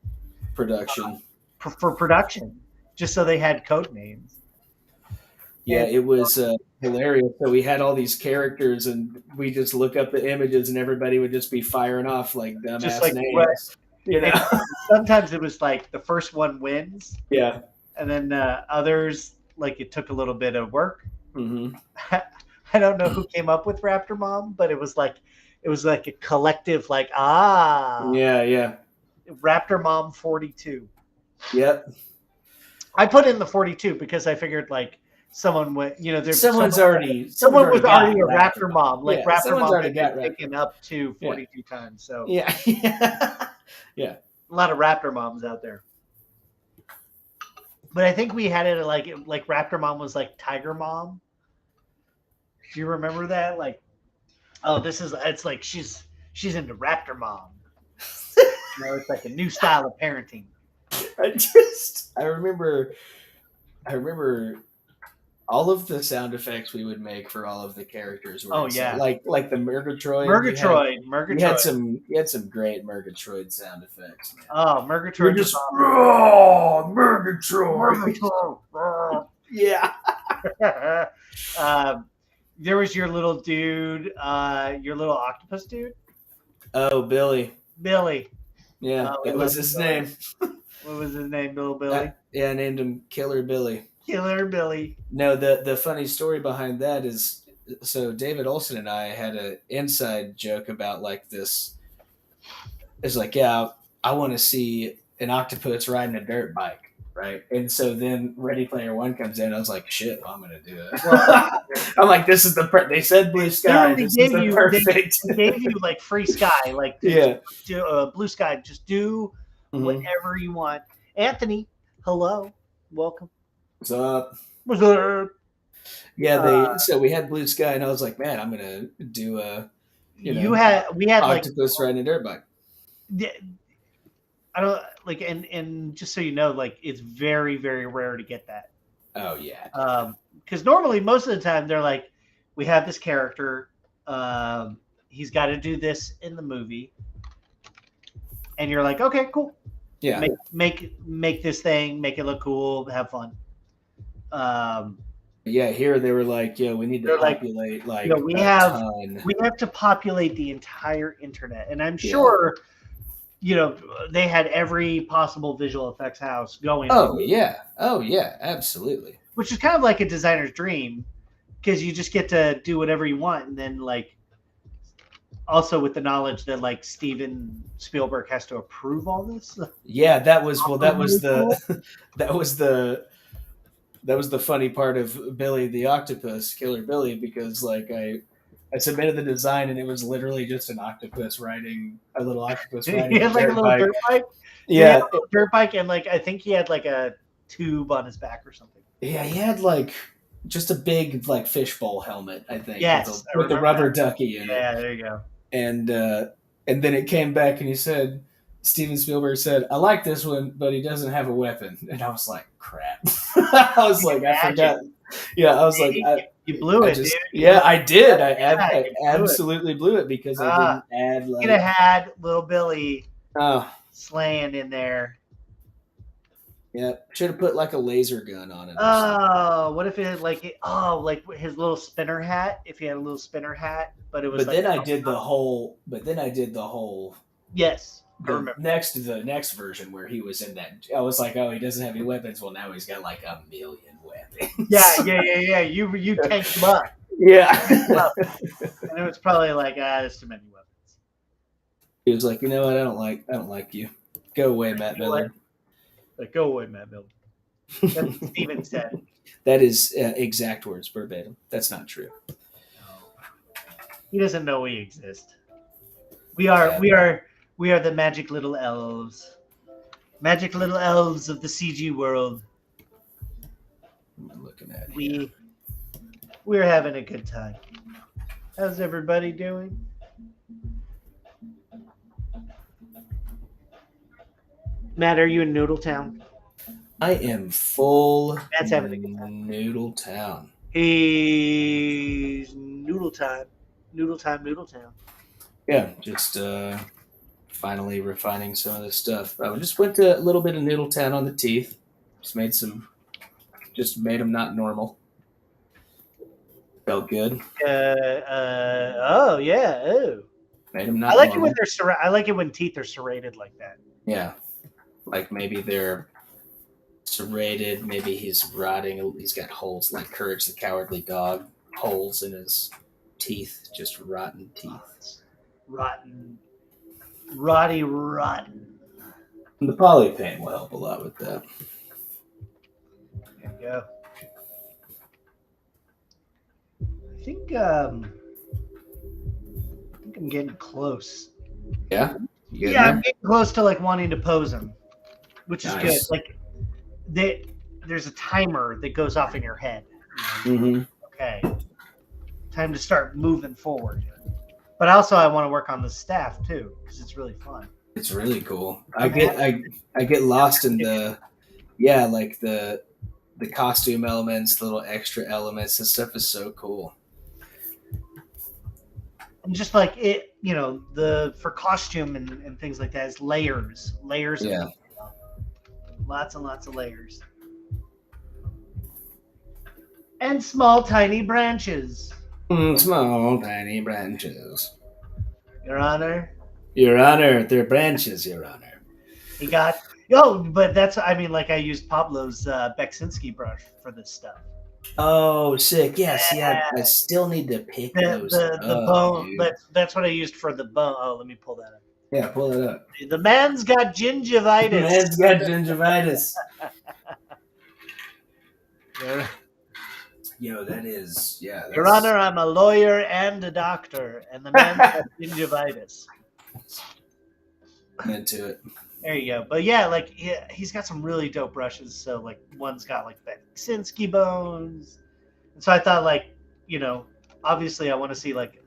production. For production, just so they had code names. Yeah, it was hilarious. So we had all these characters, and we just look up the images, and everybody would just be firing off like dumbass names. You know? Sometimes it was like the first one wins, Yeah. and then others, like, it took a little bit of work. Mm-hmm. I don't know who came up with Raptor Mom, but it was like a collective, like, Yeah. Raptor Mom 42. Yep. I put in the 42 because I figured, like, someone went, Someone was already a Raptor Mom. Like, Yeah, Raptor someone's Mom already had got been taken up to 42 times. So Yeah. Yeah. a lot of Raptor Moms out there. But I think we had it like Raptor Mom was like Tiger Mom. Do you remember that? Like, oh, it's like she's into Raptor Mom. It's like a new style of parenting. I remember all of the sound effects we would make for all of the characters were like the Murgatroyd. You had some great Murgatroyd sound effects. Man. Oh, Murgatroyd. You're just Murgatroyd. Yeah. There was your little dude, your little octopus dude. Oh, Billy. Yeah, that was his name. What was his name, Billy? I named him Killer Billy. Killer Billy. No, the funny story behind that is, so David Olson and I had an inside joke about like this. It's like, yeah, I want to see an octopus riding a dirt bike, right? And so then Ready Player One comes in. I was like, shit, well, I'm going to do it. I'm like, this is they said blue sky. This is the perfect. They gave you like free sky, like blue sky. Just do whatever you want. Anthony, hello, welcome. What's up? What's up? Yeah, so we had blue sky, and I was like, man, I'm gonna do we had octopus riding a dirt bike. I don't like, and just so you know, like, it's very, very rare to get that. Oh yeah. Because normally, most of the time, they're like, we have this character, he's got to do this in the movie, and you're like, okay, cool. Yeah. Make this thing, make it look cool, have fun. Here they were like, we need to populate we have to populate the entire internet, and I'm sure they had every possible visual effects house going. Oh yeah, absolutely. Which is kind of like a designer's dream, because you just get to do whatever you want, and then like also with the knowledge that like Steven Spielberg has to approve all this. Yeah, that was the funny part of Billy the Octopus, Killer Billy, because like I submitted the design and it was literally just a little octopus riding a little dirt bike. Yeah, dirt bike, and like I think he had like a tube on his back or something. Yeah, he had like just a big like fishbowl helmet, I think. Yes, with the rubber ducky in it. Yeah, there you go. And then it came back and he said, Steven Spielberg said, I like this one, but he doesn't have a weapon. And I was like, crap. I was like, I forgot. Yeah, I was like, you blew it, dude. Yeah, I did. I absolutely blew it because I didn't add like. You could have had little Billy slaying in there. Yeah, should have put like a laser gun on it. Oh, what if it had like his little spinner hat? If he had a little spinner hat, but it was. But then I did the whole. Yes. The next version where he was in that, I was like, oh, he doesn't have any weapons. Well, now he's got like 1 million weapons. Yeah. You tanked him up. Yeah. And it was probably like, there's too many weapons. He was like, you know what? I don't like you. Go away, Matt Millard. Like, go away, Matt Millard. That's what Steven said. That is exact words, verbatim. That's not true. He doesn't know we exist. We are the magic little elves. Magic little elves of the CG world. I'm looking at it. We're having a good time. How's everybody doing? Matt, are you in Noodle Town? I am full. Matt's having a good time. Noodle Town. He's Noodle Time. Noodle Town. Yeah, just finally refining some of this stuff. I just went to a little bit of Noodle Town on the teeth. Just made them not normal. Felt good. Oh yeah. Oh. Made them not I like normal. it when I like it when teeth are serrated like that. Yeah. Like maybe they're serrated. Maybe he's rotting. He's got holes like Courage the Cowardly Dog. Holes in his teeth. Just rotten teeth. Rotten. And the poly paint will help a lot with that. There you go. I think I'm getting close. Yeah? Yeah, I'm getting close to like wanting to pose him, which is Nice. good. Like there's a timer that goes off in your head. Mm-hmm. Okay, time to start moving forward. But also, I want to work on the staff too because it's really fun. It's really cool. I get lost in the costume elements, the little extra elements. This stuff is so cool. And just like it, for costume and things like that, it's layers. Yeah. Lots and lots of layers. And small, tiny branches. Small, tiny branches. Your Honor. Your Honor, they're branches, Your Honor. He got... but I used Pablo's Beksinski brush for this stuff. Oh, sick. Yes, yeah. I still need to pick those the up, bone. dude. That's what I used for the bone. Oh, let me pull that up. Yeah, pull it up. The man's got gingivitis. The man's got gingivitis. Yeah. Yo, that is, yeah. Your Honor, I'm a lawyer and a doctor, and the man's got gingivitis. I'm into it. There you go. But yeah, like he's got some really dope brushes. So like one's got like Beksinski bones. And so I thought obviously I want to see like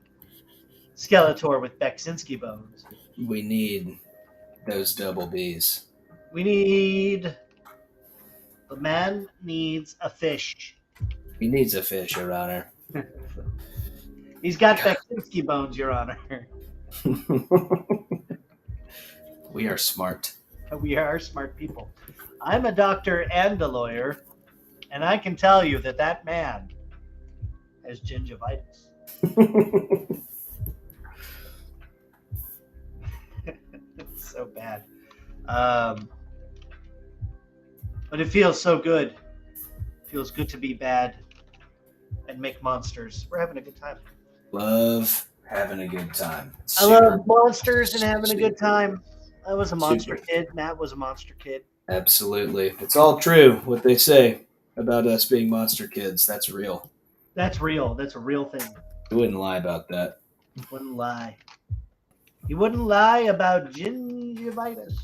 Skeletor with Beksinski bones. We need those double Bs. The man needs a fish. He needs a fish, Your Honor. He's got Beksinski bones, Your Honor. We are smart. We are smart people. I'm a doctor and a lawyer, and I can tell you that man has gingivitis. It's so bad. But it feels so good. It feels good to be bad and make monsters. We're having a good time. Love having a good time. I love monsters and having a good time. I was a monster kid. Matt was a monster kid. Absolutely. It's all true what they say about us being monster kids. That's real. That's real. That's a real thing. I wouldn't lie about that. Wouldn't lie. He wouldn't lie about gingivitis.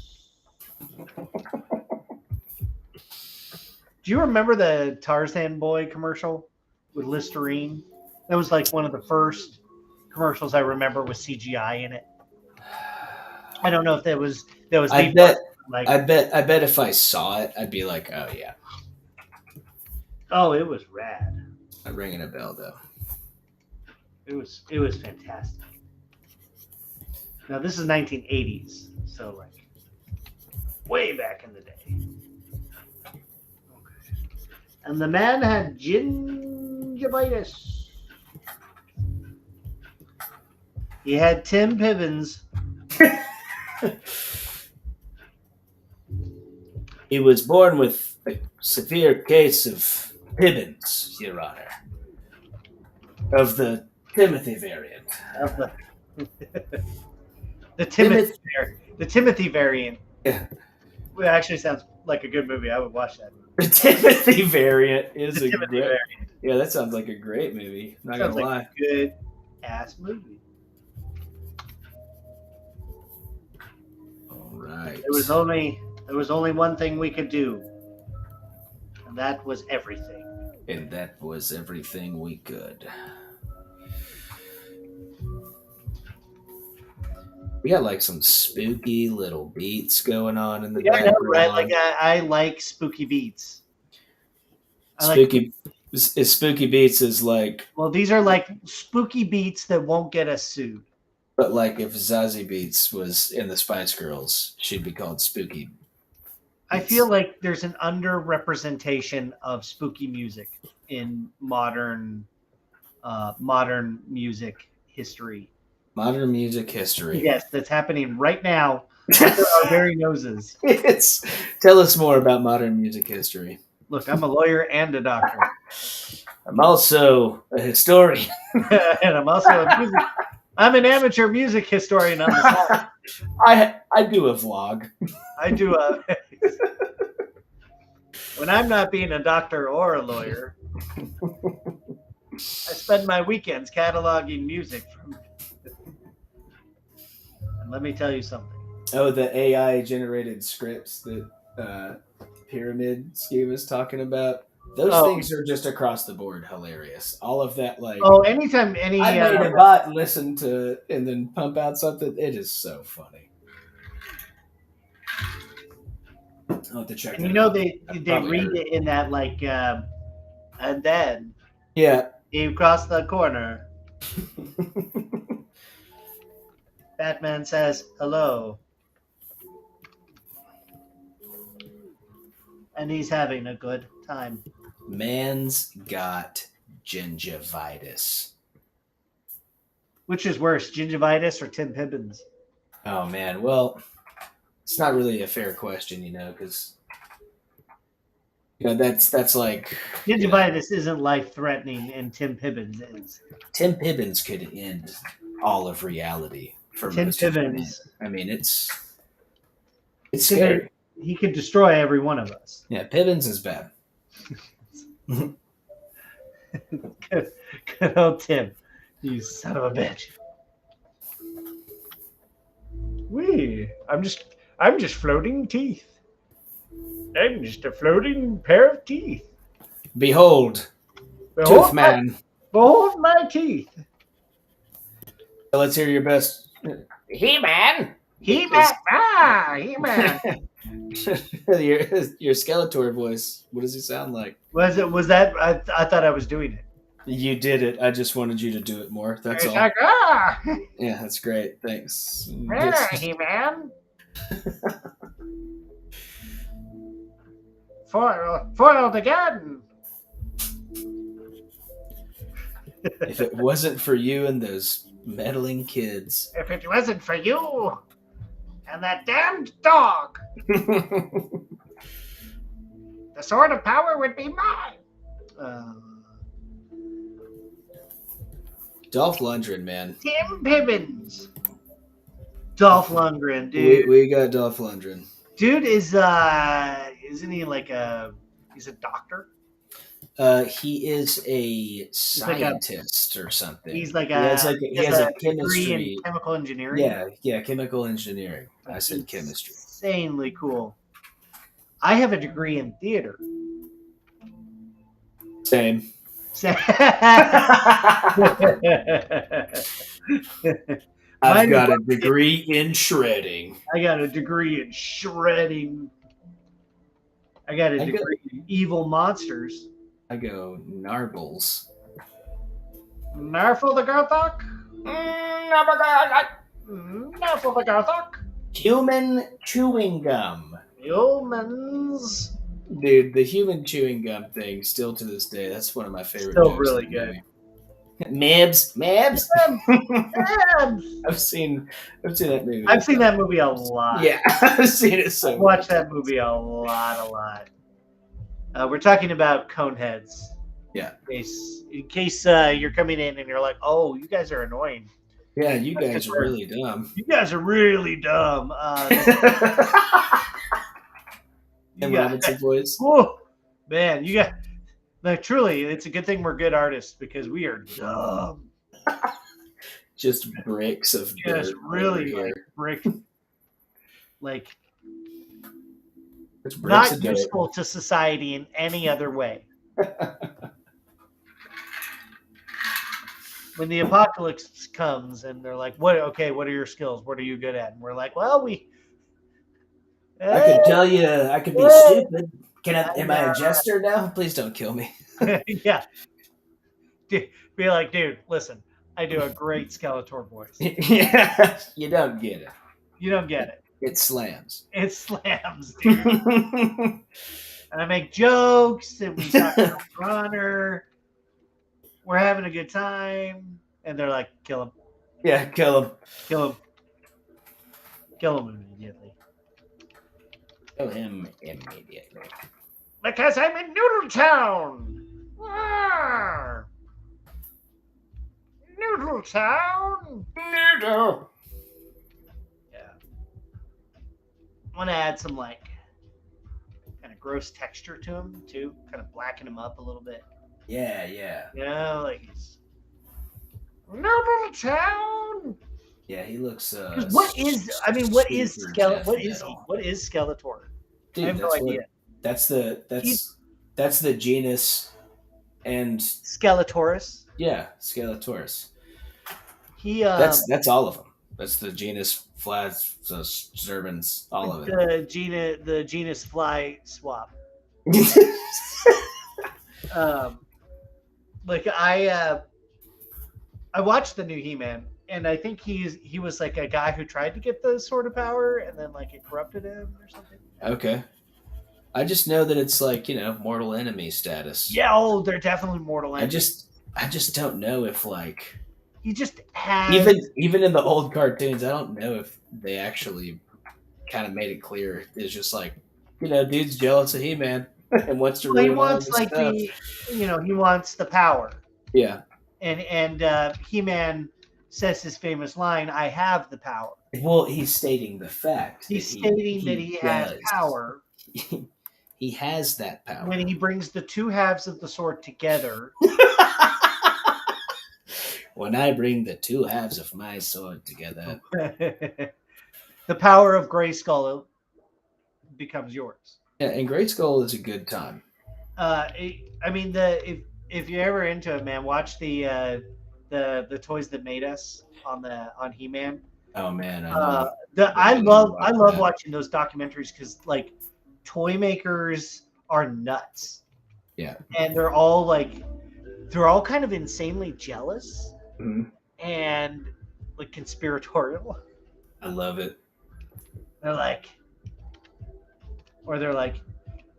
Do you remember the Tarzan Boy commercial with Listerine? That was like one of the first commercials I remember with CGI in it. I don't know if that was. I bet if I saw it, I'd be like, oh yeah. Oh, it was rad. I'm ringing a bell though. It was fantastic. Now this is 1980s, so like way back in the day. Okay. And the man had gingivitis. He had Tim Pibbins. He was born with a severe case of Pibbins, Your Honor. Of the Timothy variant. Of the Timothy variant. Yeah. It actually sounds like a good movie. I would watch that movie. The Timothy variant is The Timothy variant. Yeah, that sounds like a great movie. Not Sounds gonna like lie. a good ass movie. All right. There was only one thing we could do, and that was everything. And that was everything we could. We got like some spooky little beats going on in the background. Right? Like I like spooky beats. Spooky beats is like. Well, these are like spooky beats that won't get us sued. But like if Zazie Beetz was in the Spice Girls, she'd be called Spooky. I feel like there's an underrepresentation of spooky music in modern music history. Modern music history. Yes, that's happening right now under our very noses. Tell us more about modern music history. Look, I'm a lawyer and a doctor. I'm also a historian. And I'm also I'm an amateur music historian on the side. I do a vlog. I do a when I'm not being a doctor or a lawyer, I spend my weekends cataloging music from and let me tell you something. Oh, the AI generated scripts that Pyramid Scheme is talking about. Those things are just across the board hilarious. All of that, like, anytime I made a bot listen to and then pump out something. It is so funny. I'll have to check. And they read it in that like, and then you cross the corner. Batman says hello, and he's having a good time. Man's got gingivitis. Which is worse, gingivitis or Tim Pibbins? Oh man, well, it's not really a fair question, because that's like gingivitis isn't life threatening, and Tim Pibbins is. Tim Pibbins could end all of reality for Tim most Pibbins. I mean, it's scary. He could destroy every one of us. Yeah, Pibbins is bad. Good old Tim, you son of a bitch. I'm just floating teeth. I'm just a floating pair of teeth. Behold Tooth Man. Behold my teeth. Let's hear your best. He-Man. He-Man. He-Man. your Skeletor voice. What does he sound like? Was that? I thought I was doing it. You did it. I just wanted you to do it more. That's all. Like, Yeah, that's great. Thanks. He-Man. Foiled again. If it wasn't for you and those meddling kids. If it wasn't for you and that damned dog, the sword of power would be mine. Dolph Lundgren, man. Tim Pibbins. Dolph Lundgren, dude. We got Dolph Lundgren. Dude isn't he he's a doctor? He is a scientist or something. He's like he has a chemistry degree in chemical engineering. Yeah, chemical engineering. I said chemistry. Insanely cool. I have a degree in theater. Same. I've got a degree in shredding. I got a degree in shredding. I got a degree in evil monsters. I go Narbles. Narful the Garthok? Narful the Garthok? Human chewing gum. Humans. Dude, the human chewing gum thing, still to this day, that's one of my favorite. Still really good. Mabs. Mabs. I've seen that movie. I've seen that movie a lot. Yeah, I've seen it so much. I've watched that movie a lot. We're talking about Coneheads. Yeah. In case you're coming in and you're like, oh, you guys are annoying. Yeah, you guys are really dumb. You guys are really dumb. Robinson voice. Oh, man, you got... Like, truly, it's a good thing we're good artists because we are dumb. Just bricks of dirt. Just really like brick. Like, not useful to society in any other way. When the apocalypse comes and they're like, what are your skills? What are you good at? And we're like, well, I could tell you I could be stupid. Am I a jester now? Please don't kill me. Yeah. Be like, dude, listen, I do a great Skeletor voice. Yeah. You don't get it. You don't get it. It slams. It slams, dude. And I make jokes, and we talk about Runner. We're having a good time. And they're like, kill him. Yeah, kill him. Kill him. Kill him immediately. Kill him immediately. Because I'm in Noodle Town. Arr! Noodle Town. Noodle. Yeah. I want to add some like kind of gross texture to him too. Kind of blacken him up a little bit. Yeah, yeah. You know, like he's Noodle Town. Yeah, he looks. What is? I mean, what is super Skeletor? What is death he? metal. What is Skeletor? Dude, I have no idea. That's the genus, and Skeletorus. yeah, Skeletorus. He That's all of them. That's the genus Zerbins, all of it. The genus fly swap. Like I watched the new He-Man, and I think he was like a guy who tried to get the Sword of Power, and then like it corrupted him or something. Okay. I just know that it's like, mortal enemy status. Yeah, they're definitely mortal enemies. I just don't know if like he just has even in the old cartoons, I don't know if they actually kind of made it clear. It's just like, dude's jealous of He-Man and wants to. He wants like stuff. He wants the power. Yeah. And He-Man says his famous line, "I have the power." Well, he's stating the fact. He's stating that he has power. He has that power. When he brings the two halves of the sword together. When I bring the two halves of my sword together. The power of Grayskull becomes yours. Yeah, and Grayskull is a good time. If you're ever into it, man, watch the Toys That Made Us on He-Man. Oh man, I love watching those documentaries because like toy makers are nuts. Yeah, and they're all kind of insanely jealous and like conspiratorial. I love it. They're like,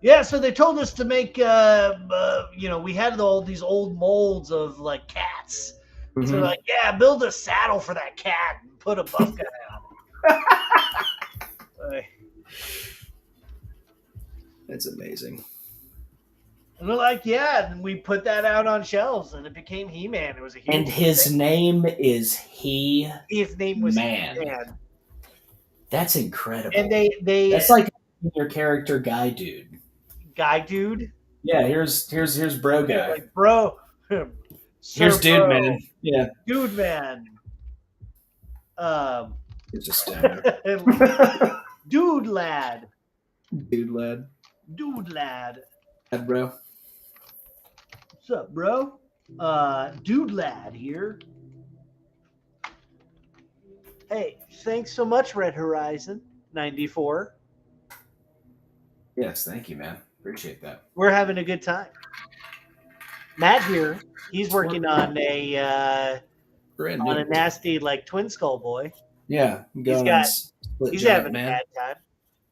yeah, so they told us to make, we had all these old molds of like cats. Mm-hmm. So they're like, yeah, build a saddle for that cat and put a buff guy on it. That's amazing. And they're like, yeah, and we put that out on shelves and it became He-Man. It was a huge And his thing. name is His name was Man. He-Man. That's incredible. And they that's like your character Guy Dude. Guy Dude? Yeah, here's Bro Guy. Like, bro. Here's Dude bro. Man. Yeah. Dude Man. It's just Dude Lad. Dude Lad. Dude Lad. Lad, bro. What's up, bro? Dude Lad here. Hey, thanks so much, Red Horizon 94. Yes, thank you, man. Appreciate that. We're having a good time. Matt here, he's working on a nasty like twin skull boy. Yeah, he's having a bad time.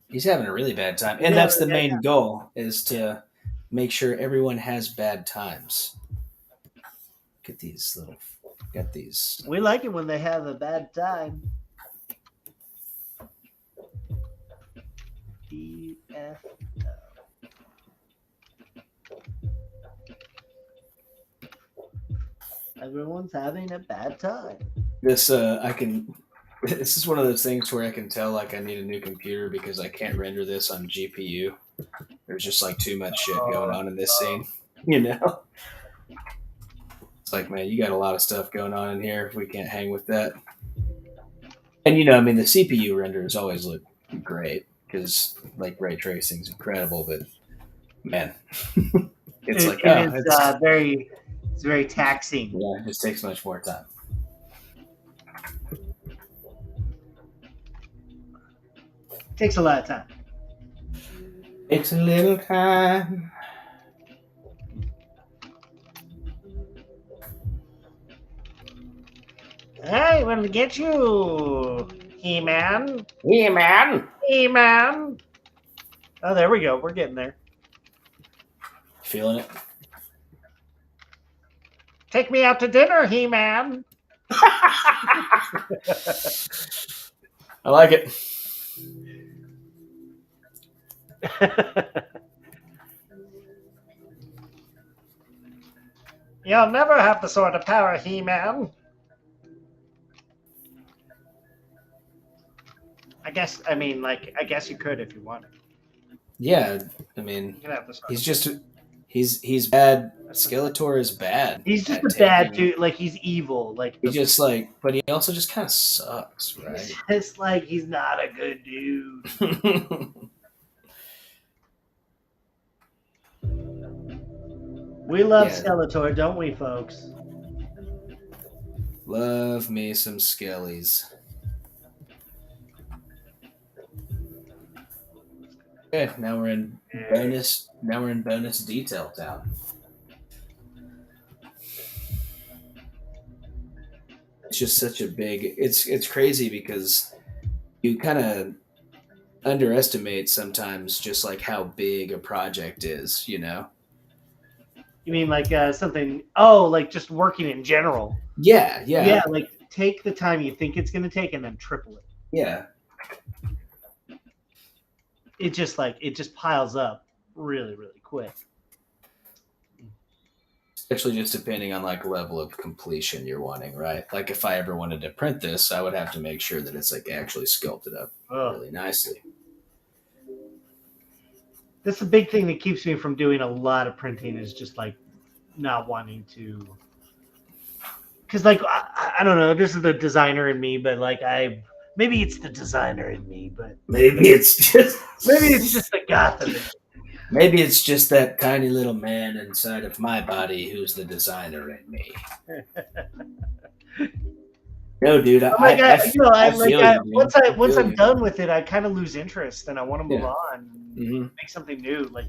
He's having a really bad time, and that's the main goal: is to make sure everyone has bad times. Get these little. Got these. We like it when they have a bad time. EFO. Everyone's having a bad time. This This is one of those things where I can tell like I need a new computer because I can't render this on GPU. There's just like too much shit going on in this scene, It's like, man, you got a lot of stuff going on in here. We can't hang with that. And the CPU renders always look great because like ray tracing is incredible, but man, it's very taxing. Yeah, it just takes much more time. Takes a lot of time. Takes a little time. Hey, when we get you, He-Man. He-Man. He-Man. Oh, there we go. We're getting there. Feeling it? Take me out to dinner, He-Man. I like it. You'll never have the sort of power, He-Man. I guess you could if you wanted. Yeah, I mean, You can have the sword. he's bad. Skeletor is bad. He's just a bad dude. Like, he's evil. Like, he just but he also just kind of sucks, right? It's like he's not a good dude. We love Skeletor, don't we, folks? Love me some skellies. Okay, now we're in bonus detail town. It's just such a big. It's crazy because you kind of underestimate sometimes just like how big a project is, you know. You mean like something? Oh, like just working in general. Yeah. Like take the time you think it's going to take and then triple it. Yeah. It just piles up really, really quick. Especially just depending on like level of completion you're wanting, right? Like if I ever wanted to print this, I would have to make sure that it's like actually sculpted up really nicely. That's the big thing that keeps me from doing a lot of printing is just like not wanting to. Because like I don't know, this is the designer in me, but like maybe it's the designer in me, but maybe it's just the goth of it. Maybe it's just that tiny little man inside of my body who's the designer in me. No, dude. Once I'm done with it, I kind of lose interest and I want to move on and make something new. Like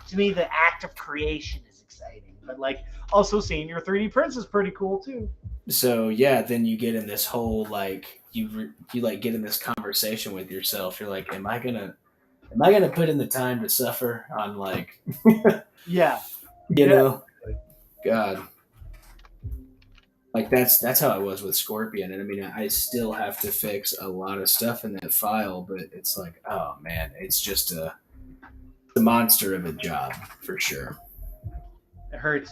to me, the act of creation is exciting, but like also seeing your 3D prints is pretty cool too. So yeah, then you get in this whole like you like get in this conversation with yourself. You're like, am I gonna put in the time to suffer on like yeah, you know, God. Like that's how I was with Scorpion, and I mean I still have to fix a lot of stuff in that file, but it's like, oh man, it's just a monster of a job for sure. It hurts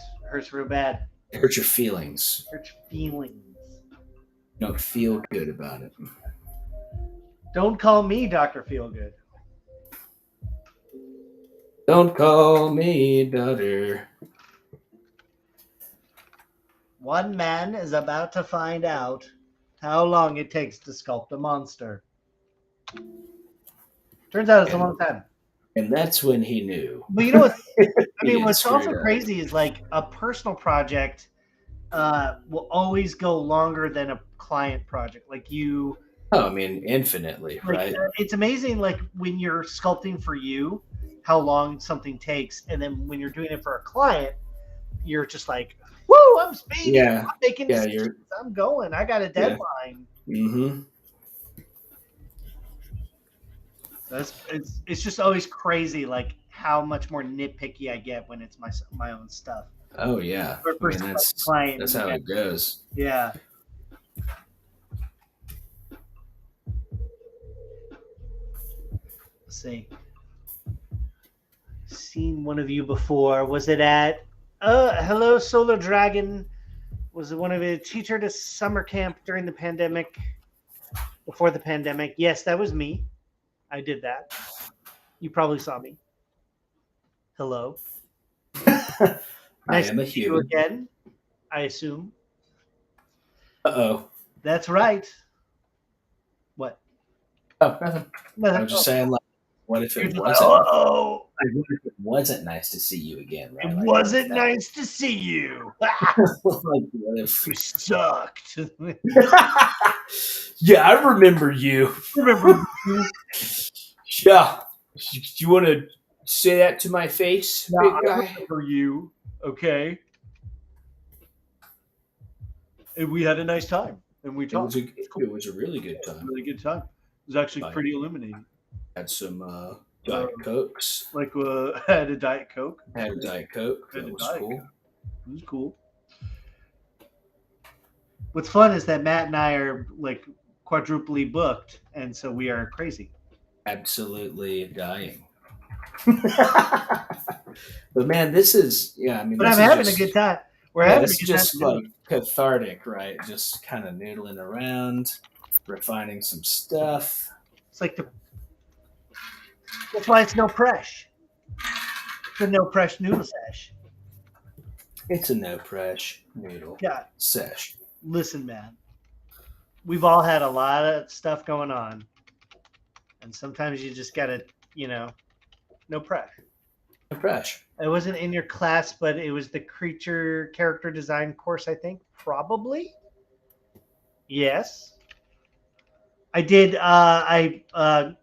real bad. It hurts your feelings. You don't feel good about it. Don't call me Dr. Feelgood. Don't call me daughter. One man is about to find out how long it takes to sculpt a monster. Turns out it's a long time. And that's when he knew. But you know what? I mean, what's also crazy is like a personal project will always go longer than a client project. Like you. Oh, I mean, infinitely, like, right? It's amazing, like when you're sculpting for you, how long something takes, and then when you're doing it for a client, you're just like, "Woo! I'm speeding. Yeah. I'm making decisions. I'm going. I got a deadline." Yeah. Mm-hmm. It's just always crazy, like how much more nitpicky I get when it's my own stuff. Oh yeah, I mean, that's how it goes. Yeah. Let's see. Seen one of you before. Was it at Hello Solar Dragon? Was it one of you teacher to summer camp during the pandemic? Before the pandemic? Yes, that was me. I did that. You probably saw me. Hello. I am a human again, I assume. Uh-oh. That's right. What? Oh, nothing. I was just saying, like, what if it wasn't? Oh, what if it wasn't nice to see you again? Right? It wasn't nice to see you. Like, what if you sucked? Yeah, I remember you. Yeah. You want to say that to my face, big guy? I remember you. Okay. And we had a nice time, and we talked. It was a really good time. Really good time. It was actually pretty illuminating. Had some Diet Cokes. Like had a Diet Coke. Had a Diet Coke. That was cool. It was cool. What's fun is that Matt and I are like quadruply booked, and so we are crazy. Absolutely dying. But man, this is But I'm having a good time. We're having a this is good just time. like cathartic, right? Just kind of noodling around, refining some stuff. It's like that's why it's no PRESH. It's a no PRESH noodle sesh. It's a no PRESH noodle sesh. Listen, man. We've all had a lot of stuff going on. And sometimes you just gotta, no PRESH. No PRESH. It wasn't in your class, but it was the creature character design course, I think. Probably. Yes. I did.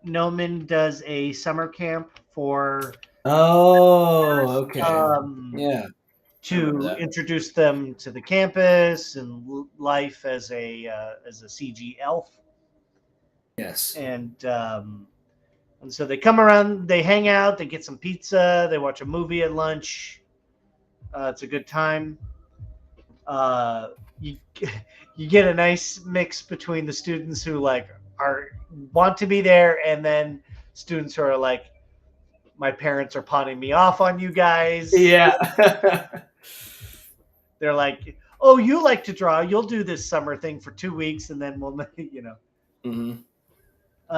Gnomon does a summer camp for. Oh, okay. Yeah. To introduce them to the campus and life as a CG elf. Yes. And so they come around, they hang out, they get some pizza, they watch a movie at lunch. It's a good time. You get a nice mix between the students who want to be there, and then students who are like, my parents are pawning me off on you guys. Yeah. They're like, oh, you like to draw, you'll do this summer thing for 2 weeks, and then we'll, Mm-hmm.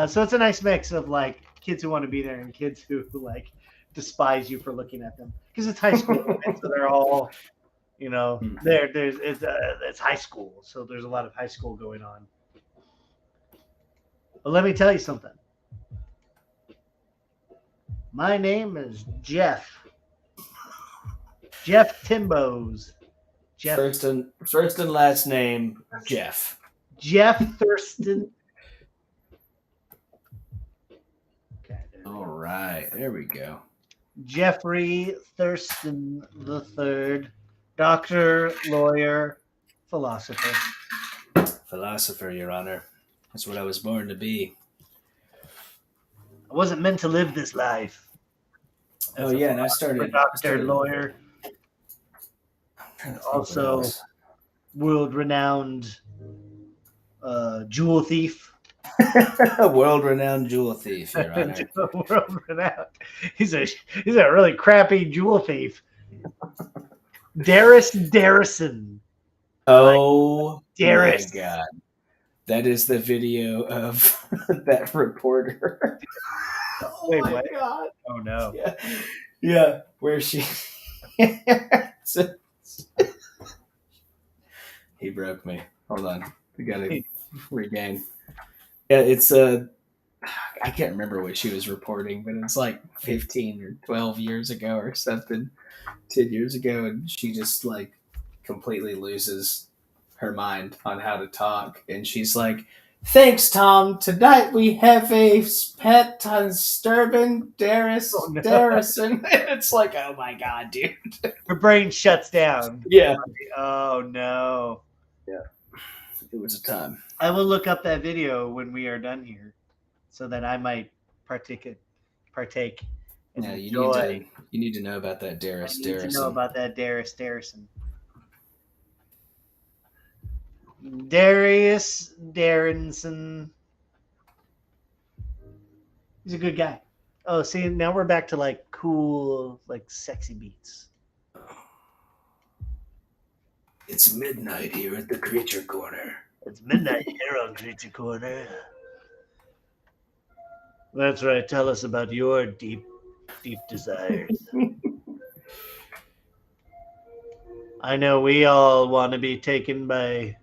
So it's a nice mix of like kids who want to be there and kids who like despise you for looking at them, because it's high school, right? So they're all, it's high school, so there's a lot of high school going on. But let me tell you something. My name is Jeff Timbos. Jeff. First and last name, Jeff. Jeff Thurston. Okay, all right, there we go. Jeffrey Thurston III, doctor, lawyer, philosopher. Philosopher, Your Honor. That's what I was born to be. I wasn't meant to live this life. Oh yeah, and I started doctor, lawyer. Also, world-renowned jewel thief. World-renowned jewel thief, Your Honor. World-renowned. He's a really crappy jewel thief. Darius Darrison. Oh my God. That is the video of that reporter. Wait, what? God. Oh no. Yeah. Where she he broke me. Hold on. We gotta regain. Yeah, it's I can't remember what she was reporting, but it's like 15 or 12 years ago or something. 10 years ago, and she just like completely loses her mind on how to talk, and she's like, thanks, Tom. Tonight we have a pet disturbing Darrison. It's like, oh my God, dude. Her brain shuts down. Yeah. Oh no. Yeah. It was a time. I will look up that video when we are done here, so that I might partake. Yeah, you need to know about that Darius Darrison. To know about that Darius Darrison. Darius Darrison. He's a good guy. Oh, see, now we're back to like cool, like sexy beats. It's midnight here at the Creature Corner. It's midnight here on Creature Corner. That's right. Tell us about your deep desires. I know we all want to be taken by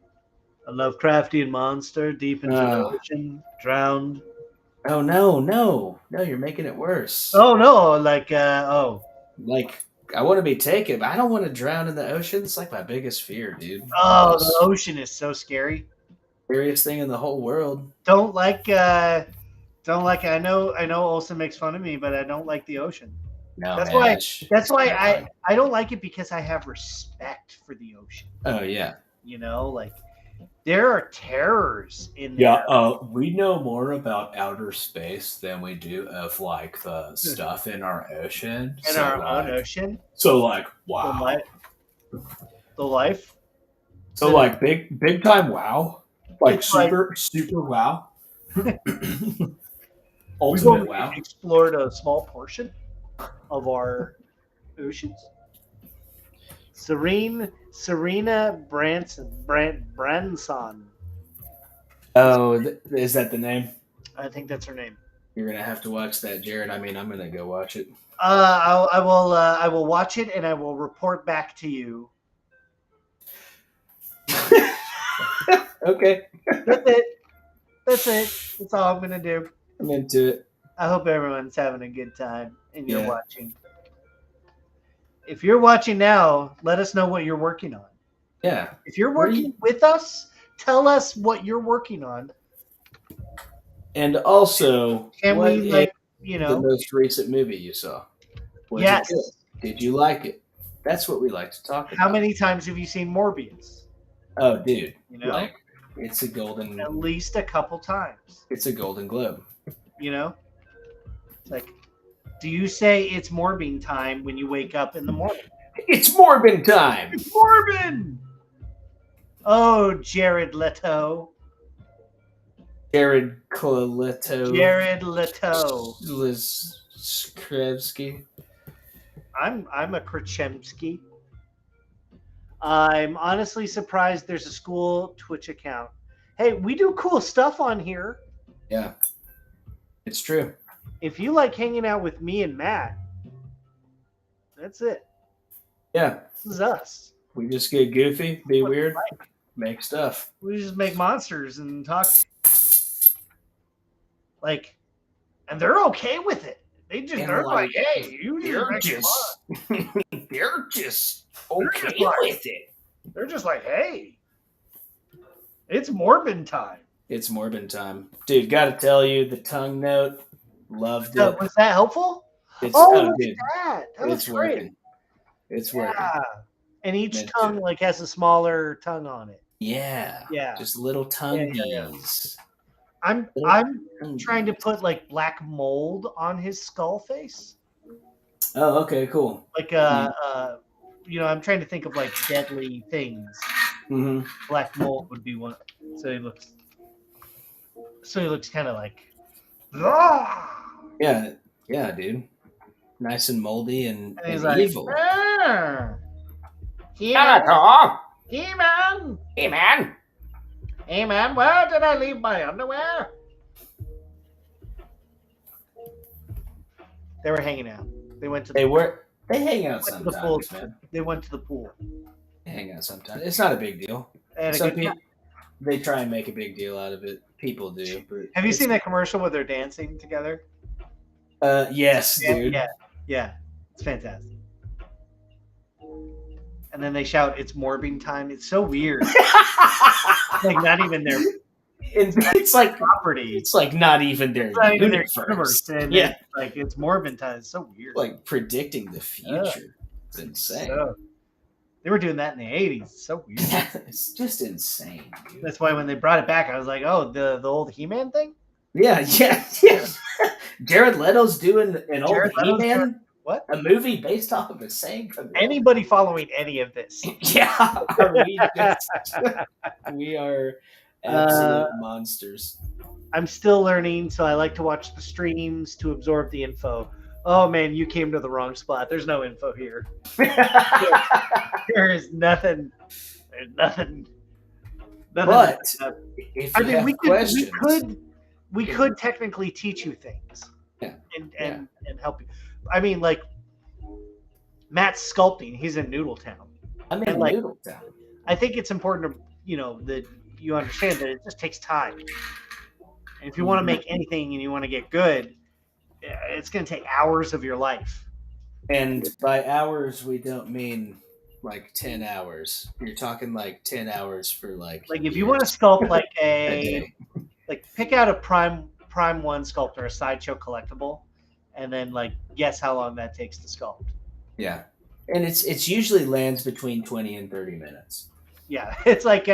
a Lovecraftian monster deep into the ocean, drowned. Oh no! You're making it worse. Oh no! Like I want to be taken, but I don't want to drown in the ocean. It's like my biggest fear, dude. Oh, the ocean is so scary. Scariest thing in the whole world. Don't like. I know Olsen makes fun of me, but I don't like the ocean. No, that's why I don't like it, because I have respect for the ocean. Oh yeah. Like there are terrors in there. Yeah, we know more about outer space than we do of like the stuff in our ocean. In our own ocean. So like, wow. The life. So like big time wow, like It's like- super wow, We've ultimate only wow. explored a small portion of our oceans. Serena Branson. Oh, is that the name? I think that's her name. You're gonna have to watch that, Jared. I mean, I'm gonna go watch it. I will. I will watch it and I will report back to you. Okay, That's it. That's it. That's all I'm gonna do. I'm into it. I hope everyone's having a good time and you're Yeah. watching. If you're watching now, let us know what you're working on. Yeah. If you're What do working with us, tell us what you're working on. And also, Can what we, is like, the know? most recent movie you saw? Was Yes. it good? Did you like it? That's what we like to talk about. How many times have you seen Morbius? Oh, dude, You know, like it's a golden. at least a couple times. It's a Golden Globe. You know, it's like, do you say it's Morbin time when you wake up in the morning? It's Morbin time. It's Morbin. Oh, Jared Leto. Jared Leto. Jared Leto. Liz Krichevsky. I'm a Krichevsky. I'm honestly surprised there's a school Twitch account. Hey, we do cool stuff on here. Yeah, it's true. If you like hanging out with me and Matt, that's it. Yeah, This is us. we just get goofy, be What we weird, like. make stuff. We just make monsters and talk. Like, and they're okay with it. They're like, hey, They're make just, fun. they're just They're okay just like- with it. They're just like, hey, it's Morbin time. It's Morbin time, dude. Got to tell you, the tongue note, loved So, it. was that helpful? It's Oh, look dude, at that. That was it's great. working. It's working. Yeah. And each Meant tongue to. like has a smaller tongue on it. Yeah, Yeah. just little tongue Yeah. bees. I'm trying to put like black mold on his skull face. Oh, okay, cool. Like I'm trying to think of like deadly things. hmm Black mold would be one. So he looks kind of like Yeah, yeah, dude. Nice and moldy and he's evil. like, He-Man, Skeletor! He-Man, Hey, man! He-Man, where did I leave my underwear? They were hanging out. They went to the They hang out went to the pool. sometimes, man. They went to the pool. They hang out sometimes. It's not a big deal. They had a Some good people, time. they try and make a big deal out of it. People do. But Have you it's- seen that commercial where they're dancing together? Yes, dude. Yeah. It's fantastic. And then they shout, "It's Morbing time." It's so weird. Like not even their It's like property. it's like not even their It's not even their universe. universe. And Yeah. it's like it's Morbin time. It's so weird. Like predicting the future. It's insane. So, they were doing that in the 80s. It's so weird. It's just insane, dude. That's why when they brought it back, I was like, "Oh, the old He-Man thing." Yeah. Jared Leto's doing an old Jared Leto's He-Man. What? A movie based off of the same. Anybody following any of this? Yeah. We are absolute monsters. I'm still learning, so I like to watch the streams to absorb the info. Oh man, you came to the wrong spot. There's no info here. There is nothing. There's nothing. But if I you mean, have questions, we could technically teach you things. Yeah. And help you. I mean, like Matt's sculpting. He's in Noodle Town. I'm in and, like, Noodle Town. I think it's important to that you understand that it just takes time. And if you want to make anything and you want to get good, it's going to take hours of your life. And by hours, we don't mean like 10 hours. You're talking like 10 hours for like Like if you want to sculpt like a day. pick out a prime one sculptor, a sideshow collectible, and then like guess how long that takes to sculpt. Yeah. And it's usually lands between 20 and 30 minutes. Yeah, it's like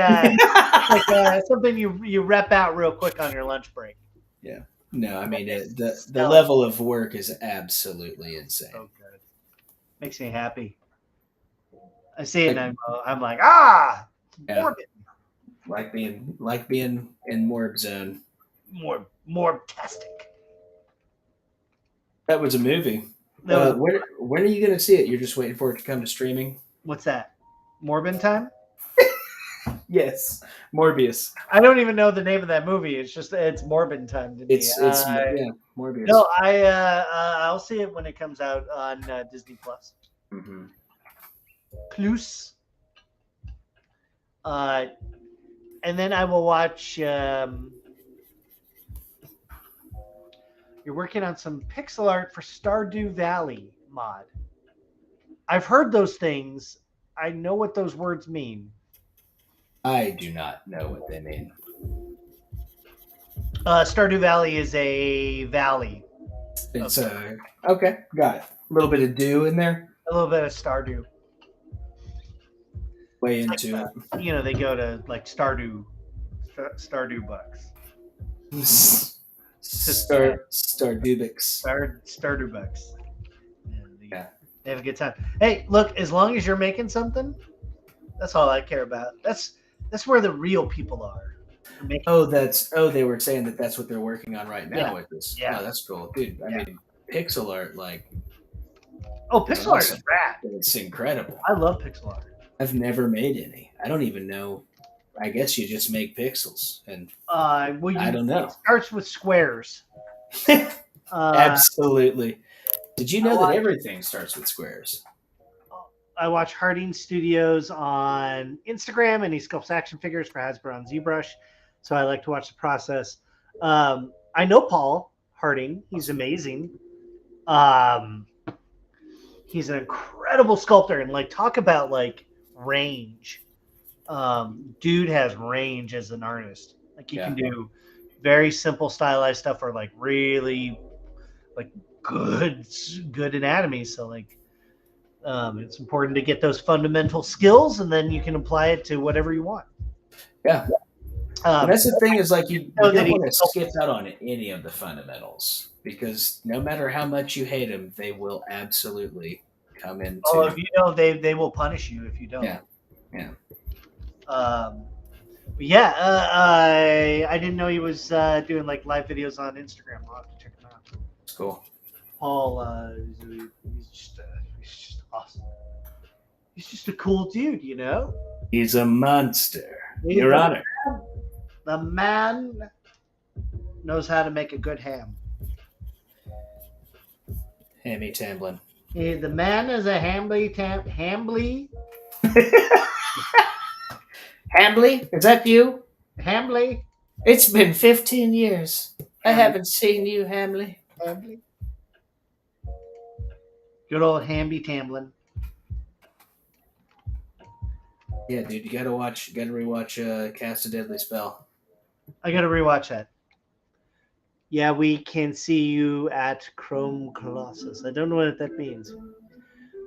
something you rep out real quick on your lunch break. Yeah. No, I mean the level of work is absolutely insane. So good. Makes me happy. I see it and I'm like, ah, Yeah. Morbid. Like being in Morb Zone. Morbtastic. That was a movie. That was, when are you going to see it? You're just waiting for it to come to streaming? what's that? Morbin time? Yes. Morbius. I don't even know the name of that movie. It's Morbin time to me. It's Morbius. No, I'll see it when it comes out on Disney Plus. Mm-hmm. Plus. And then I will watch. You're working on some pixel art for Stardew Valley mod. I've heard those things. I know what those words mean. I do not know what they mean. Stardew Valley is a valley. It's okay, got it. A little bit of dew in there. A little bit of Stardew. Way into it. You know, they go to like Stardew Bucks. Stardew Bucks. Yeah. They have a good time. Hey, look, as long as you're making something, that's all I care about. That's where the real people are. They were saying that's what they're working on right now with this. Yeah, oh, that's cool, dude. I mean, pixel art, pixel art is rad. It's incredible. I love pixel art. I've never made any. I don't even know. I guess you just make pixels, and I don't know. It starts with squares. Absolutely. Did you know that everything starts with squares? I watch Harding Studios on Instagram, and he sculpts action figures for Hasbro on ZBrush. So I like to watch the process. I know Paul Harding. He's amazing. He's an incredible sculptor, and talk about range. Dude has range as an artist. He can do very simple stylized stuff, or really good anatomy. So it's important to get those fundamental skills, and then you can apply it to whatever you want. Yeah. And that's the thing is you don't want to skip out on any of the fundamentals, because no matter how much you hate them, they will absolutely come into. Oh, if you don't, they will punish you if you don't. Yeah. Yeah. I didn't know he was doing live videos on Instagram. I'll have to check him out. It's cool. Paul, he's just awesome. He's just a cool dude, you know. He's a monster. Your Honor. The man knows how to make a good ham. Hammy Tamblin. The man is a Hambly. Hambly? Is that you? Hambly? It's been 15 years. I haven't seen you, Hambly. Good old Hamby Tamblin. Yeah, dude, you gotta rewatch Cast a Deadly Spell. I gotta rewatch that. Yeah, we can see you at Chrome Colossus. I don't know what that means.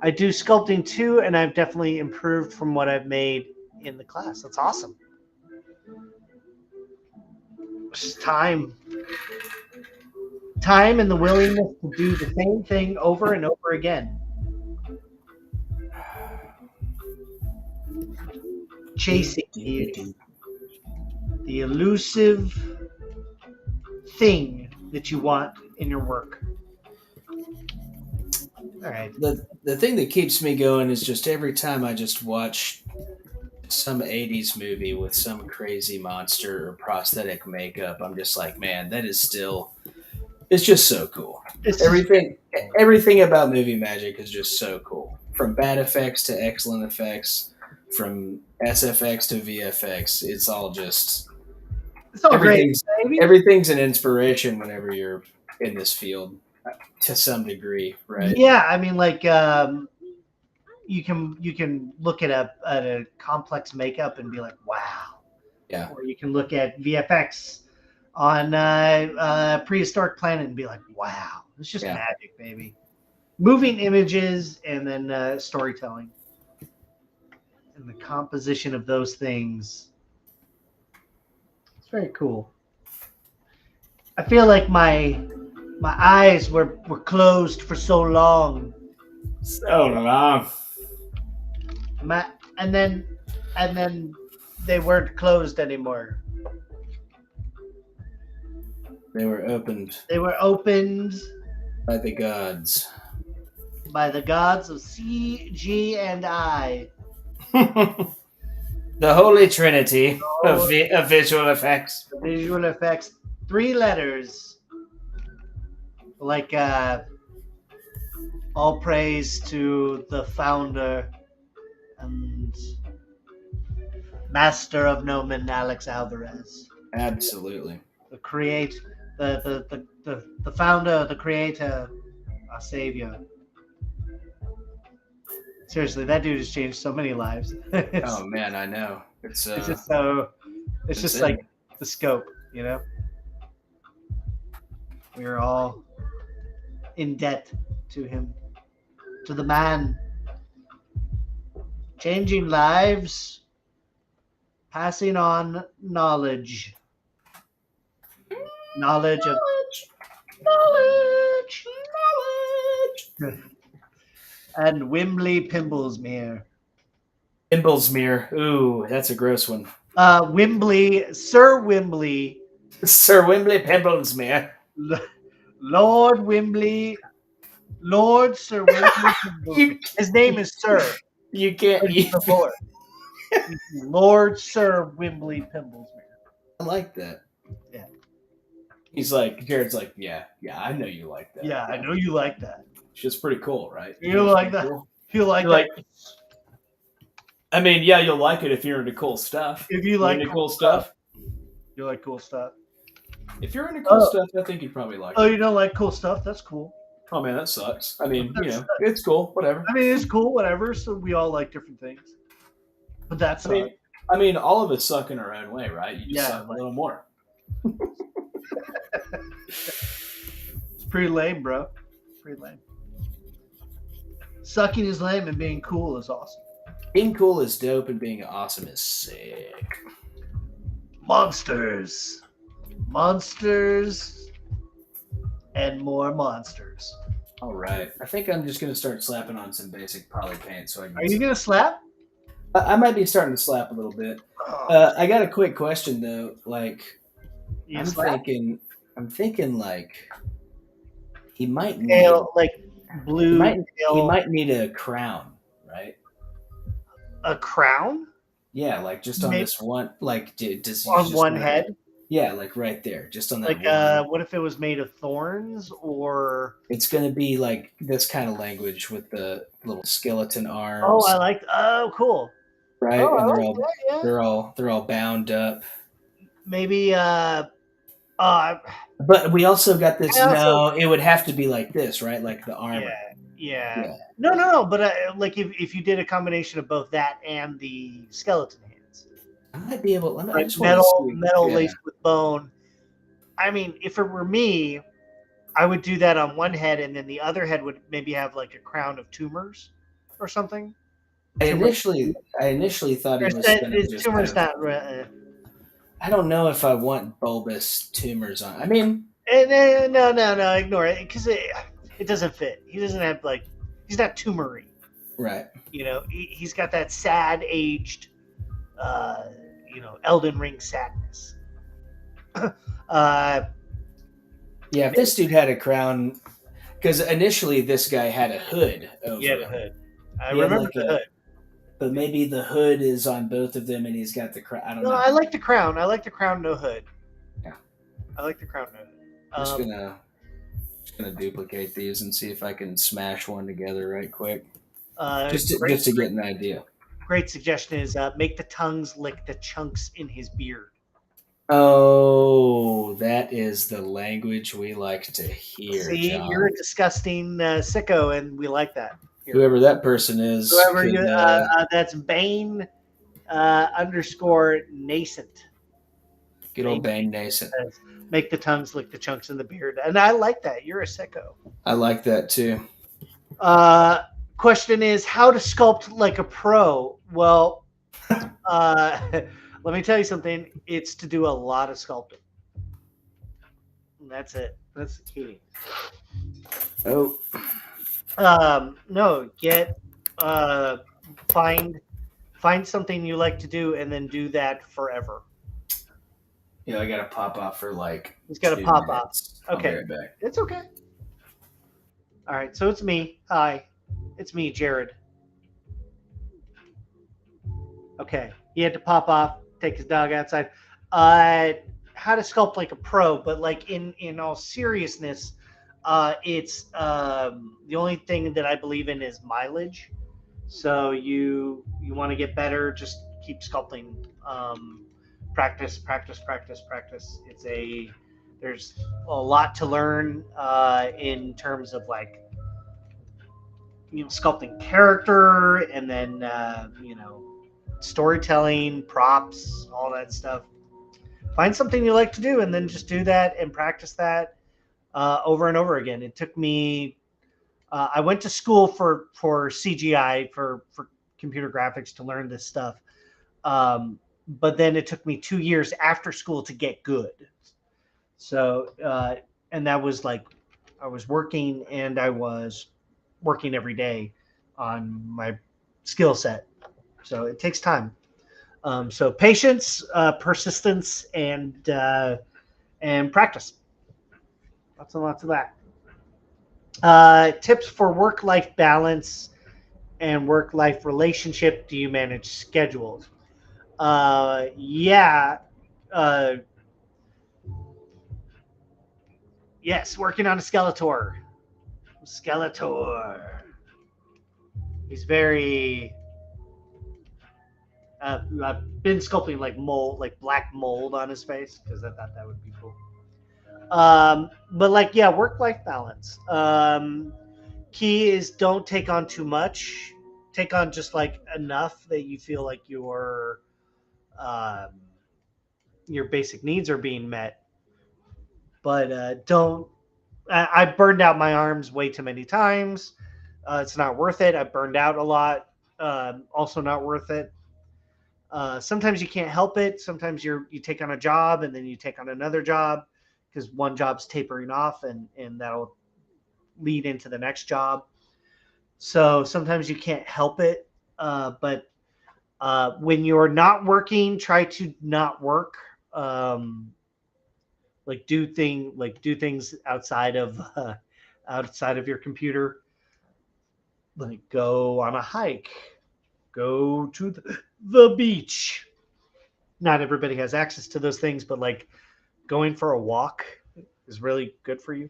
I do sculpting too, and I've definitely improved from what I've made in the class. That's awesome. It's just time and the willingness to do the same thing over and over again. Chasing the elusive thing that you want in your work. All right. The thing that keeps me going is just every time I just watch some 80s movie with some crazy monster or prosthetic makeup, I'm just like, man, that is still, it's just so cool. Everything about movie magic is just so cool. From bad effects to excellent effects, from SFX to VFX, it's all just, it's all great, baby. Everything's an inspiration whenever you're in this field to some degree, right? Yeah, I mean, you can look at a complex makeup and be like, wow. Yeah. Or you can look at VFX on Prehistoric Planet and be like, wow. It's just magic, baby. Moving images and then storytelling. And the composition of those things. It's very cool. I feel like my eyes were closed for so long. So long. And then They weren't closed anymore. They were opened They were opened by the gods. by the gods of C, G, and I. The Holy Trinity of visual effects. The visual effects. 3 letters. Like, all praise to the founder and master of Gnomon, Alex Alvarez. Absolutely. The founder, the creator, our savior. Seriously, that dude has changed so many lives. Oh man, I know. It's just so. It's just like the scope, you know. We are all in debt to him, to the man, changing lives, passing on knowledge. Knowledge. And Wimbley Pimblesmere. Pimblesmere. Ooh, that's a gross one. Wimbley, Sir Wimbley. Sir Wimbley Pimblesmere. Lord Wimbley. Lord Sir Wimbley Pimblesmere. His name is Sir. You can't. Lord. Lord Sir Wimbley Pimblesmere. I like that. Yeah. He's like, Jared's like, yeah, I know you like that. Yeah, I know you like that. Shit's pretty cool, right? You like that? Cool? You like that? I mean, yeah, you'll like it if you're into cool stuff. If you like cool stuff. You like cool stuff. If you're into cool stuff, I think you'd probably like it. Oh, you don't like cool stuff? That's cool. Oh man, that sucks. I mean, it's cool, whatever. I mean, it's cool, whatever. So we all like different things. But that's I mean, all of us suck in our own way, right? You just suck a little more. It's pretty lame, bro. Pretty lame. Sucking is lame and being cool is awesome. Being cool is dope and being awesome is sick. Monsters. Monsters. And more monsters. All right. I think I'm just going to start slapping on some basic poly paint. So Are you going to slap? I might be starting to slap a little bit. I got a quick question, though. Like, I'm thinking like he might need blue. He might need a crown, right? A crown? Yeah, like just on this one, like does he on just one head? Yeah, like right there, just on that. Like, what if it was made of thorns, or? It's gonna be like this kind of language with the little skeleton arms. Oh, I like. Oh, cool. Right, and they're all bound up. Maybe. But we also got this. It would have to be like this, right? Like the armor. Yeah. No. But like if you did a combination of both that and the skeleton hands, I might be able. Like metal laced with bone. I mean, if it were me, I would do that on one head, and then the other head would maybe have like a crown of tumors or something. I initially thought it was tumors not. I don't know if I want bulbous tumors on. I mean, no, ignore it because it doesn't fit. He doesn't have he's not tumory, right? You know, he's got that sad aged, Elden Ring sadness. Yeah, if this dude had a crown, because initially this guy had a hood over. Yeah, the hood. I remember the hood. But maybe the hood is on both of them, and he's got the crown. I don't know. I like the crown. I like the crown, no hood. Yeah, I like the crown, no hood. I'm just gonna duplicate these and see if I can smash one together right quick. Just to get an idea. Great suggestion is make the tongues lick the chunks in his beard. Oh, that is the language we like to hear. See, John. You're a disgusting sicko, and we like that. Here. Whoever that person is. That's Bane _ nascent. Good old Bane nascent. Make the tongues lick the chunks in the beard. And I like that. You're a sicko. I like that too. Question is how to sculpt like a pro. Well, let me tell you something. It's to do a lot of sculpting. And that's it. That's the key. Oh. No, find Find something you like to do and then do that forever. Yeah, I gotta pop off for like He's got to 2 pop minutes. off. I'll be Okay. right back. It's okay. All right. So it's me. Hi. It's me, Jared. Okay. He had to pop off, take his dog outside. How to sculpt like a pro, but like in all seriousness, it's the only thing that I believe in is mileage. So you want to get better, just keep sculpting. Practice. There's a lot to learn in terms of like sculpting character, and then storytelling, props, all that stuff. Find something you like to do and then just do that and practice that over and over again. It took me I went to school for CGI, for computer graphics, to learn this stuff. But then it took me 2 years after school to get good. So, and that was like, I was working and I was working every day on my skill set. So it takes time. So patience, persistence, and practice. Lots and lots of that. Tips for work-life balance and work-life relationship. Do you manage schedules? Yeah. Yes, working on a Skeletor. He's very... I've been sculpting like mold, like black mold on his face, because I thought that would be cool. But like, yeah, work-life balance. Key is don't take on too much. Take on just like enough that you feel like your basic needs are being met. But don't. I burned out my arms way too many times. It's not worth it. I burned out a lot. Also not worth it. Sometimes you can't help it. Sometimes you take on a job and then you take on another job because one job's tapering off and that'll lead into the next job. So sometimes you can't help it. But when you're not working, try to not work. Like do things outside of your computer. Like go on a hike, go to the beach. Not everybody has access to those things, but like going for a walk is really good for you.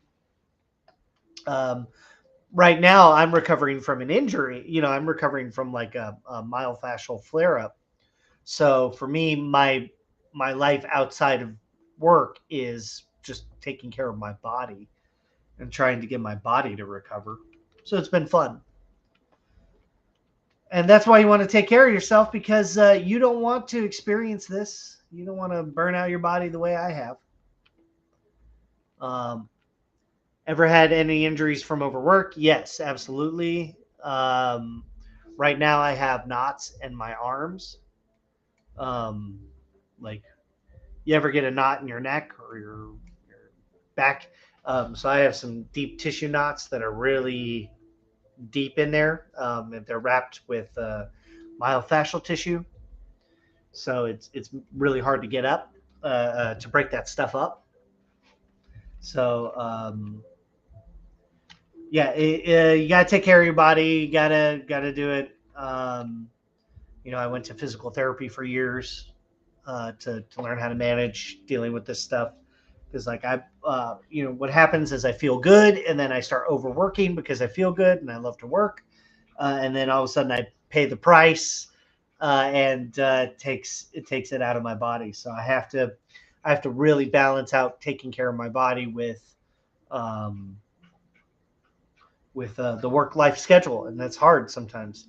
Right now I'm recovering from an injury. I'm recovering from like a myofascial flare up. So for me, my life outside of work is just taking care of my body and trying to get my body to recover. So it's been fun. And that's why you want to take care of yourself, because you don't want to experience this. You don't want to burn out your body the way I have. Ever had any injuries from overwork? Yes, absolutely. Right now I have knots in my arms. Like, you ever get a knot in your neck or your back? So I have some deep tissue knots that are really deep in there. They're wrapped with myofascial tissue, so it's really hard to get up to break that stuff up. So yeah, you gotta take care of your body. You gotta do it. I went to physical therapy for years to learn how to manage dealing with this stuff. Because like what happens is I feel good, and then I start overworking because I feel good and I love to work, and then all of a sudden I pay the price, and it takes it out of my body. So I have to really balance out taking care of my body with the work-life schedule, and that's hard sometimes.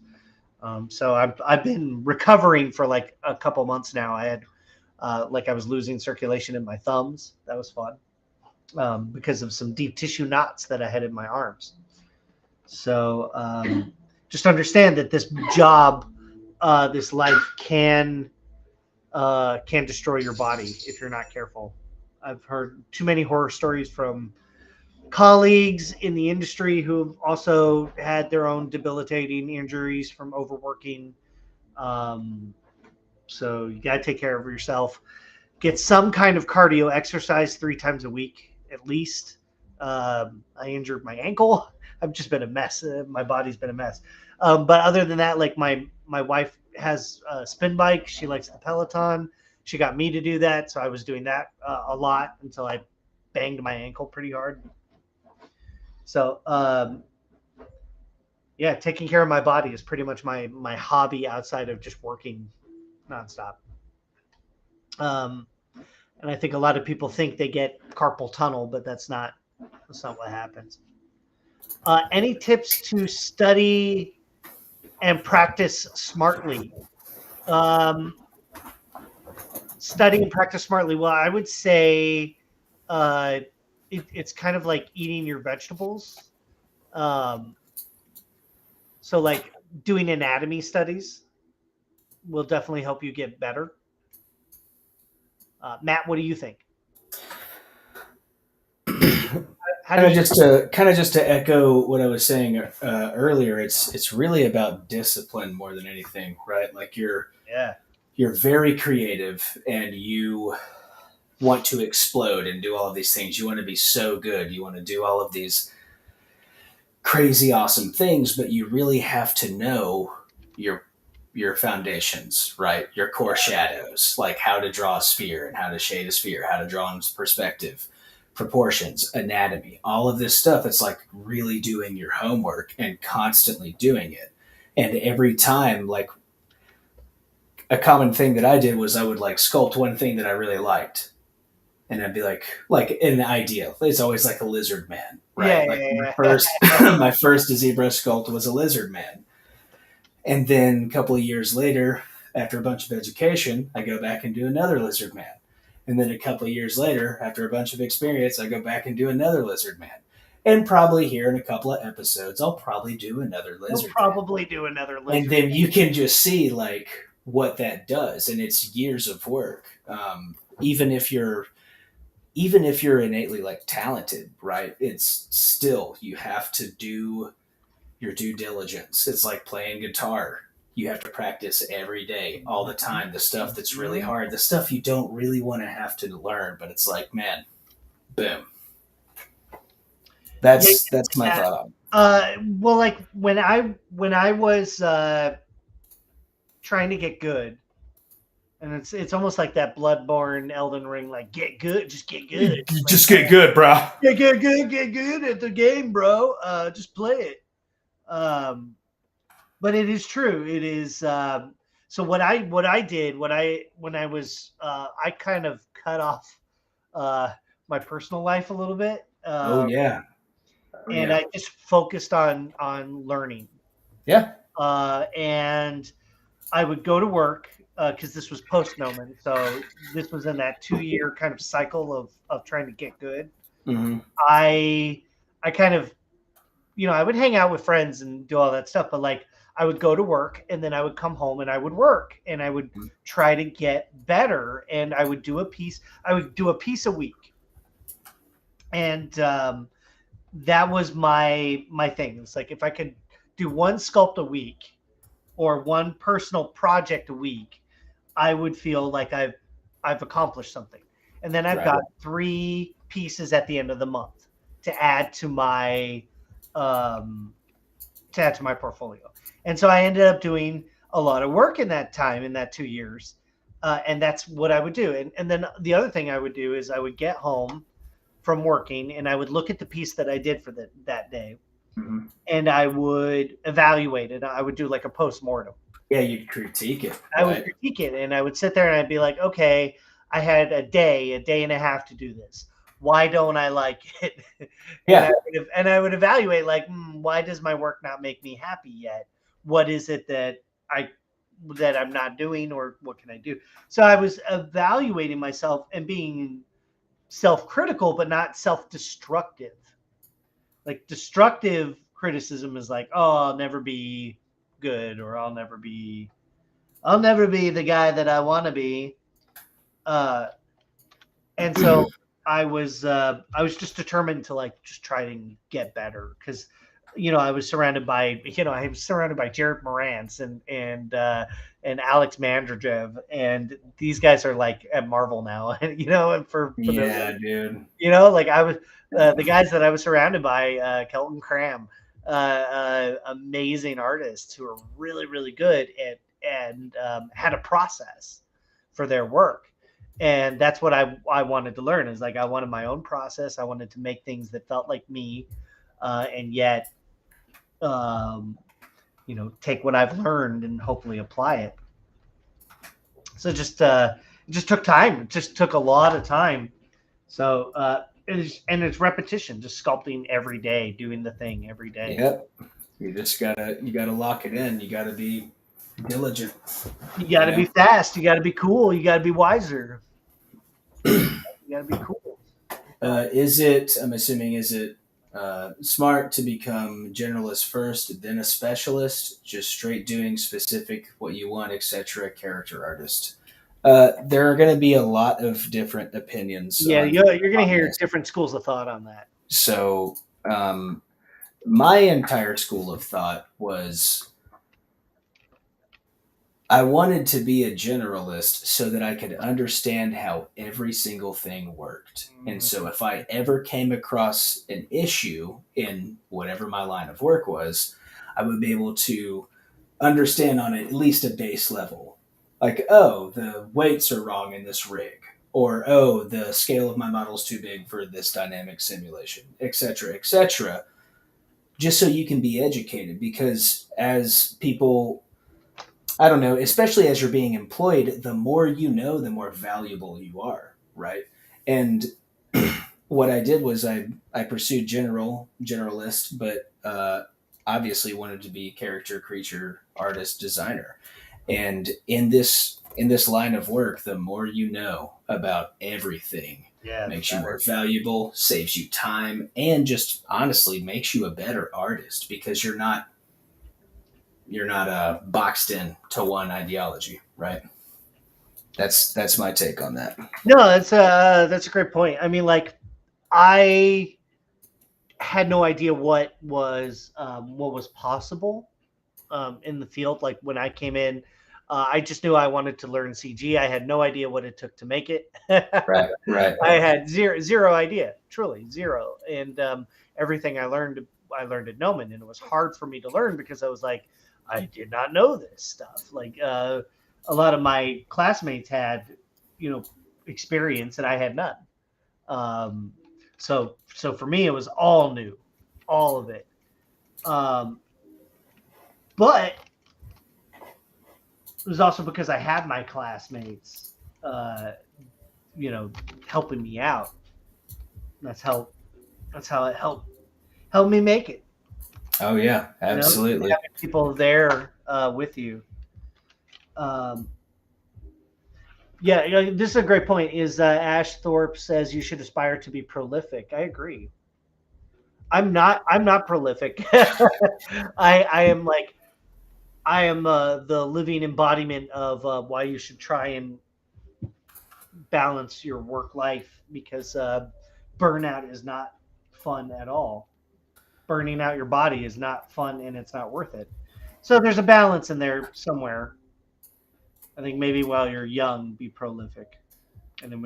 So I've been recovering for like a couple months now. I had I was losing circulation in my thumbs. That was fun because of some deep tissue knots that I had in my arms. So just understand that this job, this life can destroy your body if you're not careful. I've heard too many horror stories from colleagues in the industry who've also had their own debilitating injuries from overworking. So you got to take care of yourself. Get some kind of cardio exercise 3 times a week at least. I injured my ankle. I've just been a mess. My body's been a mess. But other than that, like my wife has a spin bike. She likes the Peloton. She got me to do that, so I was doing that a lot until I banged my ankle pretty hard. So yeah, taking care of my body is pretty much my hobby outside of just working nonstop. And I think a lot of people think they get carpal tunnel, but that's not what happens. Any tips to study and practice smartly? Study and practice smartly. Well, I would say it's kind of like eating your vegetables. So like doing anatomy studies will definitely help you get better. Matt, what do you think? Kind of just to echo what I was saying earlier, it's really about discipline more than anything, right? Like you're very creative and you want to explode and do all of these things. You want to be so good. You want to do all of these crazy, awesome things, but you really have to know your foundations, right? Your core shadows, like how to draw a sphere and how to shade a sphere, how to draw in perspective, proportions, anatomy, all of this stuff. It's like really doing your homework and constantly doing it. And every time, like a common thing that I did was I would like sculpt one thing that I really liked. And I'd be like an idea. It's always like a lizard man, right? My first ZBrush sculpt was a lizard man. And then a couple of years later, after a bunch of education, I go back and do another lizard man. And then a couple of years later, after a bunch of experience, I go back and do another lizard man. And probably here in a couple of episodes, I'll probably do another lizard man. And then you can just see like what that does. And it's years of work. Even if you're innately like talented, right? It's still, you have to do your due diligence. It's like playing guitar. You have to practice every day, all the time. The stuff that's really hard, the stuff you don't really want to have to learn, but it's like, man, boom. That's my thought. Well, like when I was trying to get good, and it's almost like that Bloodborne Elden Ring, like get good, just get good. Just get good, bro. Get good at the game, bro. Just play it. But it is true. It is. So what I did when I was I kind of cut off my personal life a little bit. And I just focused on learning. Yeah. And I would go to work because this was post Gnomon, so this was in that 2-year kind of cycle of trying to get good. Mm-hmm. I kind of, I would hang out with friends and do all that stuff, but like I would go to work and then I would come home and I would work and I would try to get better, and I would do a piece. I would do a piece a week, and that was my thing. It's like if I could do one sculpt a week or one personal project a week, I would feel like I've accomplished something. And then I've got 3 pieces at the end of the month to add to my portfolio. And so I ended up doing a lot of work in that time, in that 2 years. And that's what I would do. And then the other thing I would do is I would get home from working and I would look at the piece that I did for that day. Mm-hmm. And I would evaluate it. I would do like a post-mortem. Yeah, you'd critique it. I would critique it, and I would sit there and I'd be like, okay, I had a day and a half to do this. Why don't I like it? Yeah. And I would evaluate like, why does my work not make me happy yet? What is it that I'm not doing, or what can I do? So I was evaluating myself and being self-critical, but not self-destructive. Like destructive criticism is like, oh, I'll never be good, or I'll never be the guy that I want to be. And so I was just determined to like just try to get better, because I was surrounded by, Jared Morantz and Alex Mandrjev, and these guys are like at Marvel now, and for Yeah, dude. like I was the guys that I was surrounded by, Kelton Cram, amazing artists who are really, really good and had a process for their work. And that's what I wanted to learn, is like I wanted my own process. I wanted to make things that felt like me, and yet, take what I've learned and hopefully apply it. So it just took time. It just took a lot of time. So it's repetition, just sculpting every day, doing the thing every day. Yep. You gotta lock it in. You gotta be diligent. You got to be fast. You got to be cool. You got to be wiser. You got to be cool. I'm assuming, is it smart to become generalist first, then a specialist, just straight doing specific what you want, etc., character artist? There are going to be a lot of different opinions. Yeah, you're going to hear different schools of thought on that. So my entire school of thought was I wanted to be a generalist so that I could understand how every single thing worked. And so if I ever came across an issue in whatever my line of work was, I would be able to understand on at least a base level. Like, oh, the weights are wrong in this rig. Or, oh, the scale of my model is too big for this dynamic simulation, etc., etc. Just so you can be educated. Because as people... I don't know, especially as you're being employed, the more you know, the more valuable you are, right? And what I did was I pursued generalist, but obviously wanted to be character, creature, artist, designer. And in this line of work, the more you know about everything, makes you more valuable, saves you time, and just honestly makes you a better artist, because you're not boxed in to one ideology, right? That's my take on that. No, that's a great point. I mean, like, I had no idea what was possible in the field. Like when I came in, I just knew I wanted to learn CG. I had no idea what it took to make it. Right. I had zero idea, truly zero. And everything I learned at Gnomon, and it was hard for me to learn because I was like, I did not know this stuff. Like a lot of my classmates had, experience, and I had none. So for me, it was all new, all of it. But it was also because I had my classmates, helping me out. That's how it helped me make it. Oh yeah, absolutely. Having people there with you. This is a great point. Is Ash Thorpe says you should aspire to be prolific. I agree. I'm not prolific. I am the living embodiment of why you should try and balance your work life, because burnout is not fun at all. Burning out your body is not fun, and it's not worth it. So there's a balance in there somewhere. I think maybe while you're young, be prolific. And then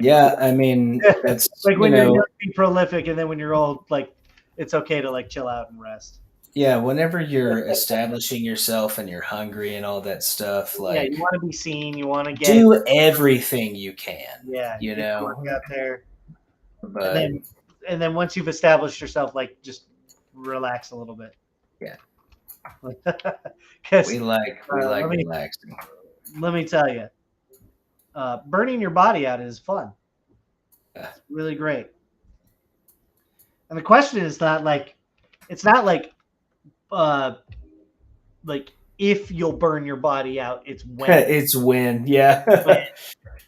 that's like when you're young, be prolific, and then when you're old, like it's okay to like chill out and rest. Yeah, whenever you're establishing yourself and you're hungry and all that stuff, like you want to be seen, you want to do everything you can. Yeah, work out there. But and then once you've established yourself, like just relax a little bit. Yeah. we like relaxing. Let me tell you, burning your body out is fun. It's really great. And the question is not like, it's not like if you'll burn your body out, it's when. It's when, yeah.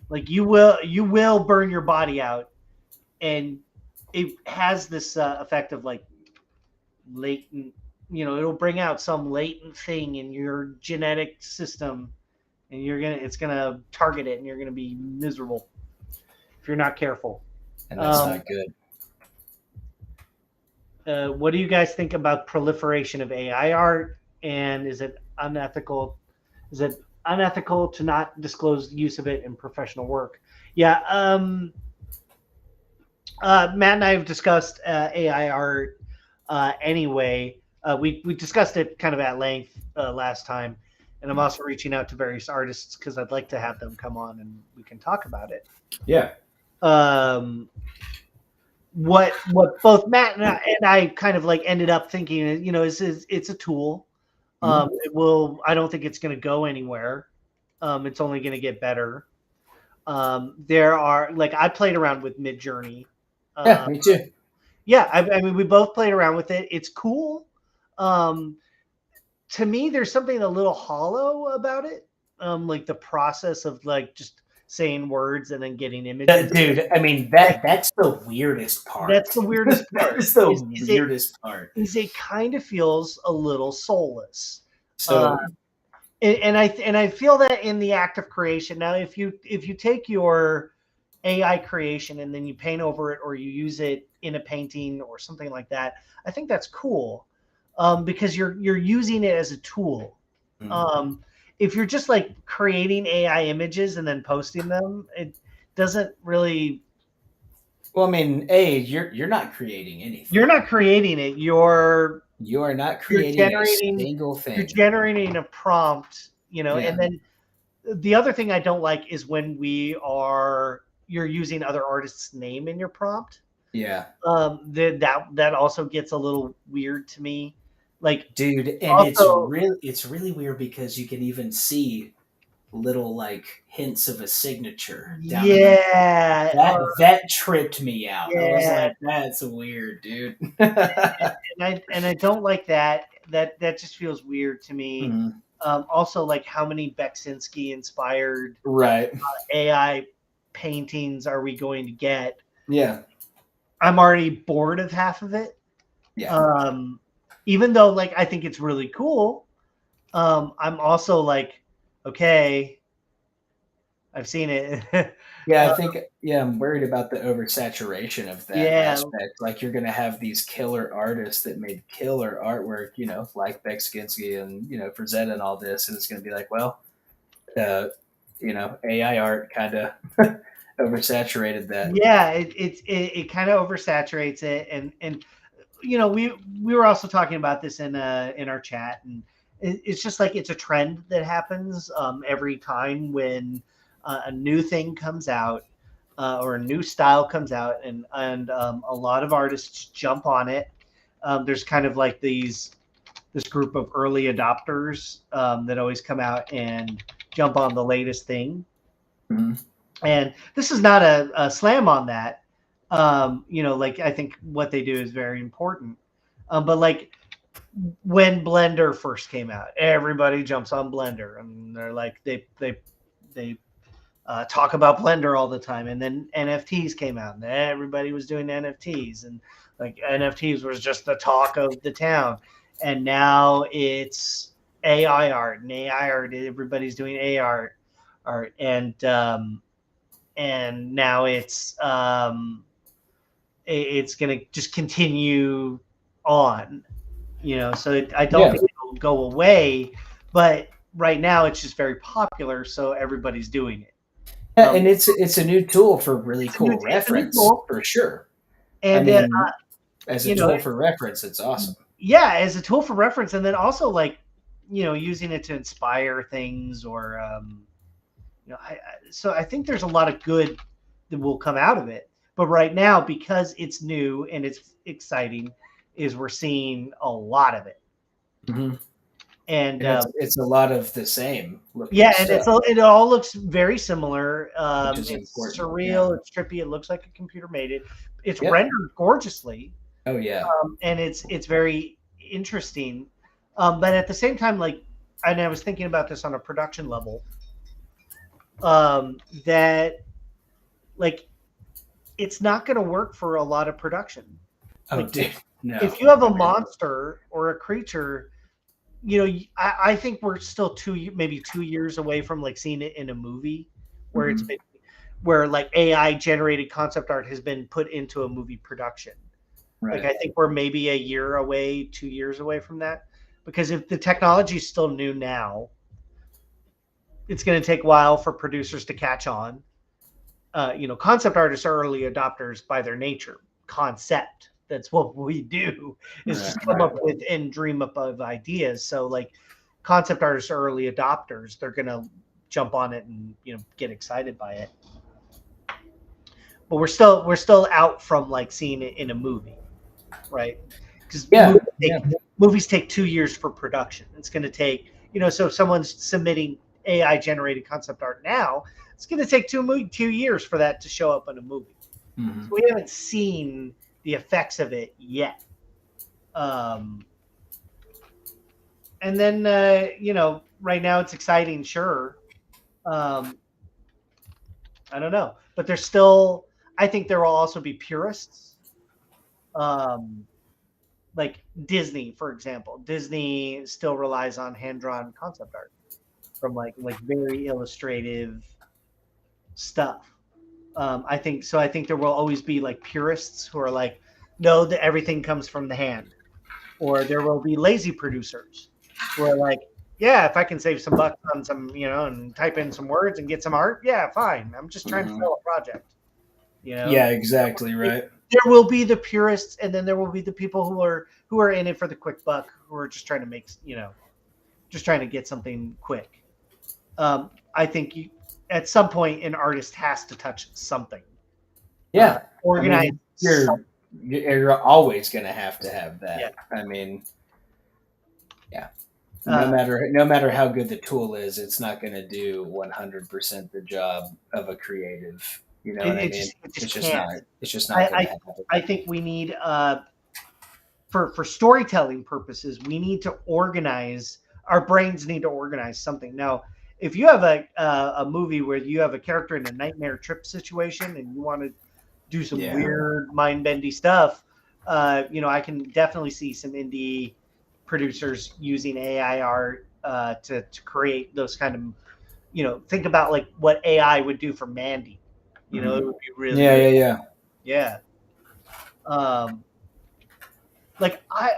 Like you will burn your body out, and it has this effect of like latent, it'll bring out some latent thing in your genetic system, and it's gonna target it, and you're gonna be miserable if you're not careful. And that's not good. What do you guys think about proliferation of AI art? And is it unethical? Is it unethical to not disclose the use of it in professional work? Yeah. Matt and I have discussed AI art anyway. We discussed it kind of at length last time, and I'm also reaching out to various artists because I'd like to have them come on and we can talk about it. Yeah. What both Matt and I kind of like ended up thinking, you know, it's a tool. It will. I don't think it's going to go anywhere. It's only going to get better. There are like I played around with Midjourney. Yeah, me too. Yeah, I mean, we both played around with it. It's cool. To me, there's something a little hollow about it. Like the process of like just saying words and then getting images. Dude, I mean that's the weirdest part. That's the weirdest part. That's the weirdest part. Is it kind of feels a little soulless. So and I feel that in the act of creation. Now, if you take your AI creation and then you paint over it or you use it in a painting or something like that, I think that's cool because you're using it as a tool. If you're just like creating AI images and then posting them, it doesn't really. Well, I mean, you're not creating anything. You're not creating it. You are not creating a single thing. You're generating a prompt, you know, and then the other thing I don't like is when you're using other artists' name in your prompt. Yeah. That also gets a little weird to me. Like, dude, and also, it's really weird because you can even see little like hints of a signature down that tripped me out. I was like, that's weird, dude. and I don't like that just feels weird to me. Also, like, how many Beksinski inspired AI paintings are we going to get? I'm already bored of half of it. Even though like I think it's really cool, I'm also like, okay, I've seen it. I think I'm worried about the oversaturation of that aspect. Like you're gonna have these killer artists that made killer artwork, you know, like Beksinski and, you know, Frazetta and all this, and it's gonna be like, well, you know, AI art kind of oversaturated that. Yeah, it kind of oversaturates it, and you know, we were also talking about this in our chat, and it's just like it's a trend that happens every time when a new thing comes out or a new style comes out, and a lot of artists jump on it. There's kind of like this group of early adopters that always come out and jump on the latest thing. And this is not a slam on that. You know, like I think what they do is very important. But like when Blender first came out, everybody jumps on Blender, and they're like they talk about Blender all the time. And then NFTs came out, and everybody was doing NFTs, and like NFTs was just the talk of the town. And now it's AI art, and AI art. Everybody's doing AI art, and now it's going to just continue on, you know. So I don't think it'll go away, but right now it's just very popular, so everybody's doing it. And it's a new tool for really cool reference, for sure. And I mean, as a tool for reference, it's awesome. Yeah, as a tool for reference, and then also like, you know, using it to inspire things, or you know, so I think there's a lot of good that will come out of it. But right now, because it's new and it's exciting, is we're seeing a lot of it. And it's a lot of the same. Yeah, and it all looks very similar. It's surreal, it's trippy, it looks like a computer made it. It's rendered gorgeously. Oh yeah. And it's very interesting. But at the same time, like, and I was thinking about this on a production level, that like it's not going to work for a lot of production. Like, dude, no. If you have a monster or a creature, you know, I think we're still maybe 2 years away from like seeing it in a movie where it's been, where like AI generated concept art has been put into a movie production. Like, I think we're maybe a year away, 2 years away from that. Because if the technology is still new now, it's going to take a while for producers to catch on. Concept artists are early adopters by their nature. Concept. That's what we do, is just come up with and dream up of ideas. So, like, concept artists are early adopters. They're going to jump on it and, get excited by it. But we're still out from, like, seeing it in a movie, right? Because movies take 2 years for production. It's going to take, so if someone's submitting AI generated concept art now, it's going to take 2 years for that to show up in a movie. Mm-hmm. So we haven't seen the effects of it yet. And then, right now it's exciting, sure. I don't know. But there's still, I think there will also be purists. Like Disney, for example. Disney still relies on hand-drawn concept art from like very illustrative stuff. I think there will always be like purists who are like, no, that everything comes from the hand. Or there will be lazy producers who are like, yeah, if I can save some bucks on some, and type in some words and get some art, yeah, fine. I'm just trying to sell a project. Yeah, exactly right. There will be the purists, and then there will be the people who are in it for the quick buck, who are just trying to make, just trying to get something quick. I think at some point an artist has to touch something. Yeah, organize. You're always going to have that. Yeah. I mean, yeah. No matter how good the tool is, it's not going to do 100% the job of a creative. You know what I mean? It's just not going to happen. I think we need, for storytelling purposes, we need to organize. Our brains need to organize something. Now, if you have a movie where you have a character in a nightmare trip situation and you want to do some weird mind-bendy stuff, I can definitely see some indie producers using AI art to create those kind of, think about like what AI would do for Mandy. It would be really yeah.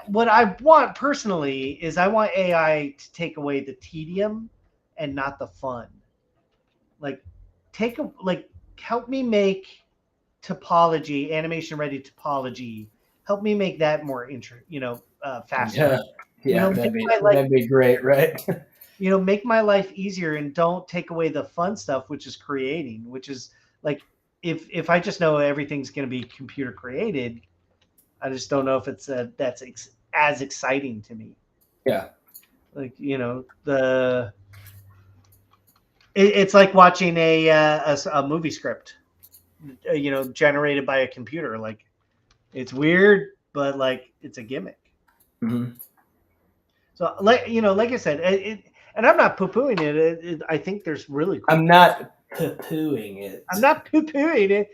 What I want personally is I want AI to take away the tedium and not the fun. Like help me make topology, animation ready topology. Help me make that more faster. Yeah, that'd be great, right? Make my life easier and don't take away the fun stuff, which is creating, which is like, if I just know everything's going to be computer created, I just don't know if it's that's as exciting to me. Yeah. Like, it's like watching a movie script, generated by a computer. Like, it's weird, but like, it's a gimmick. Mm-hmm. So like I said, and I'm not poo-pooing it. I think there's really cool. I'm not poo-pooing it. I'm not pew-pew.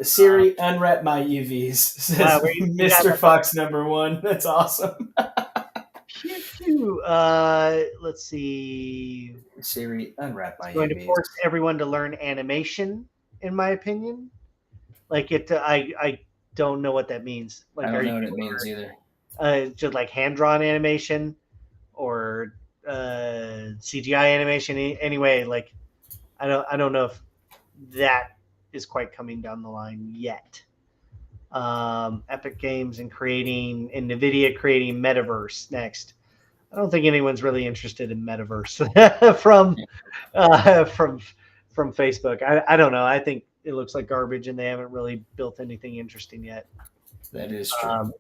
Siri, unwrap my UVs, says Mr. Fox #1. That's awesome. Pew-pew. Let's see. Siri, unwrap my UVs. Going to force everyone to learn animation, in my opinion. Like I don't know what that means. Like, I don't know what it means either. Just like hand-drawn animation or CGI animation. Anyway, like I don't know if that is quite coming down the line yet. Epic Games and NVIDIA creating Metaverse next. I don't think anyone's really interested in Metaverse from Facebook. I don't know. I think it looks like garbage, and they haven't really built anything interesting yet. That is true.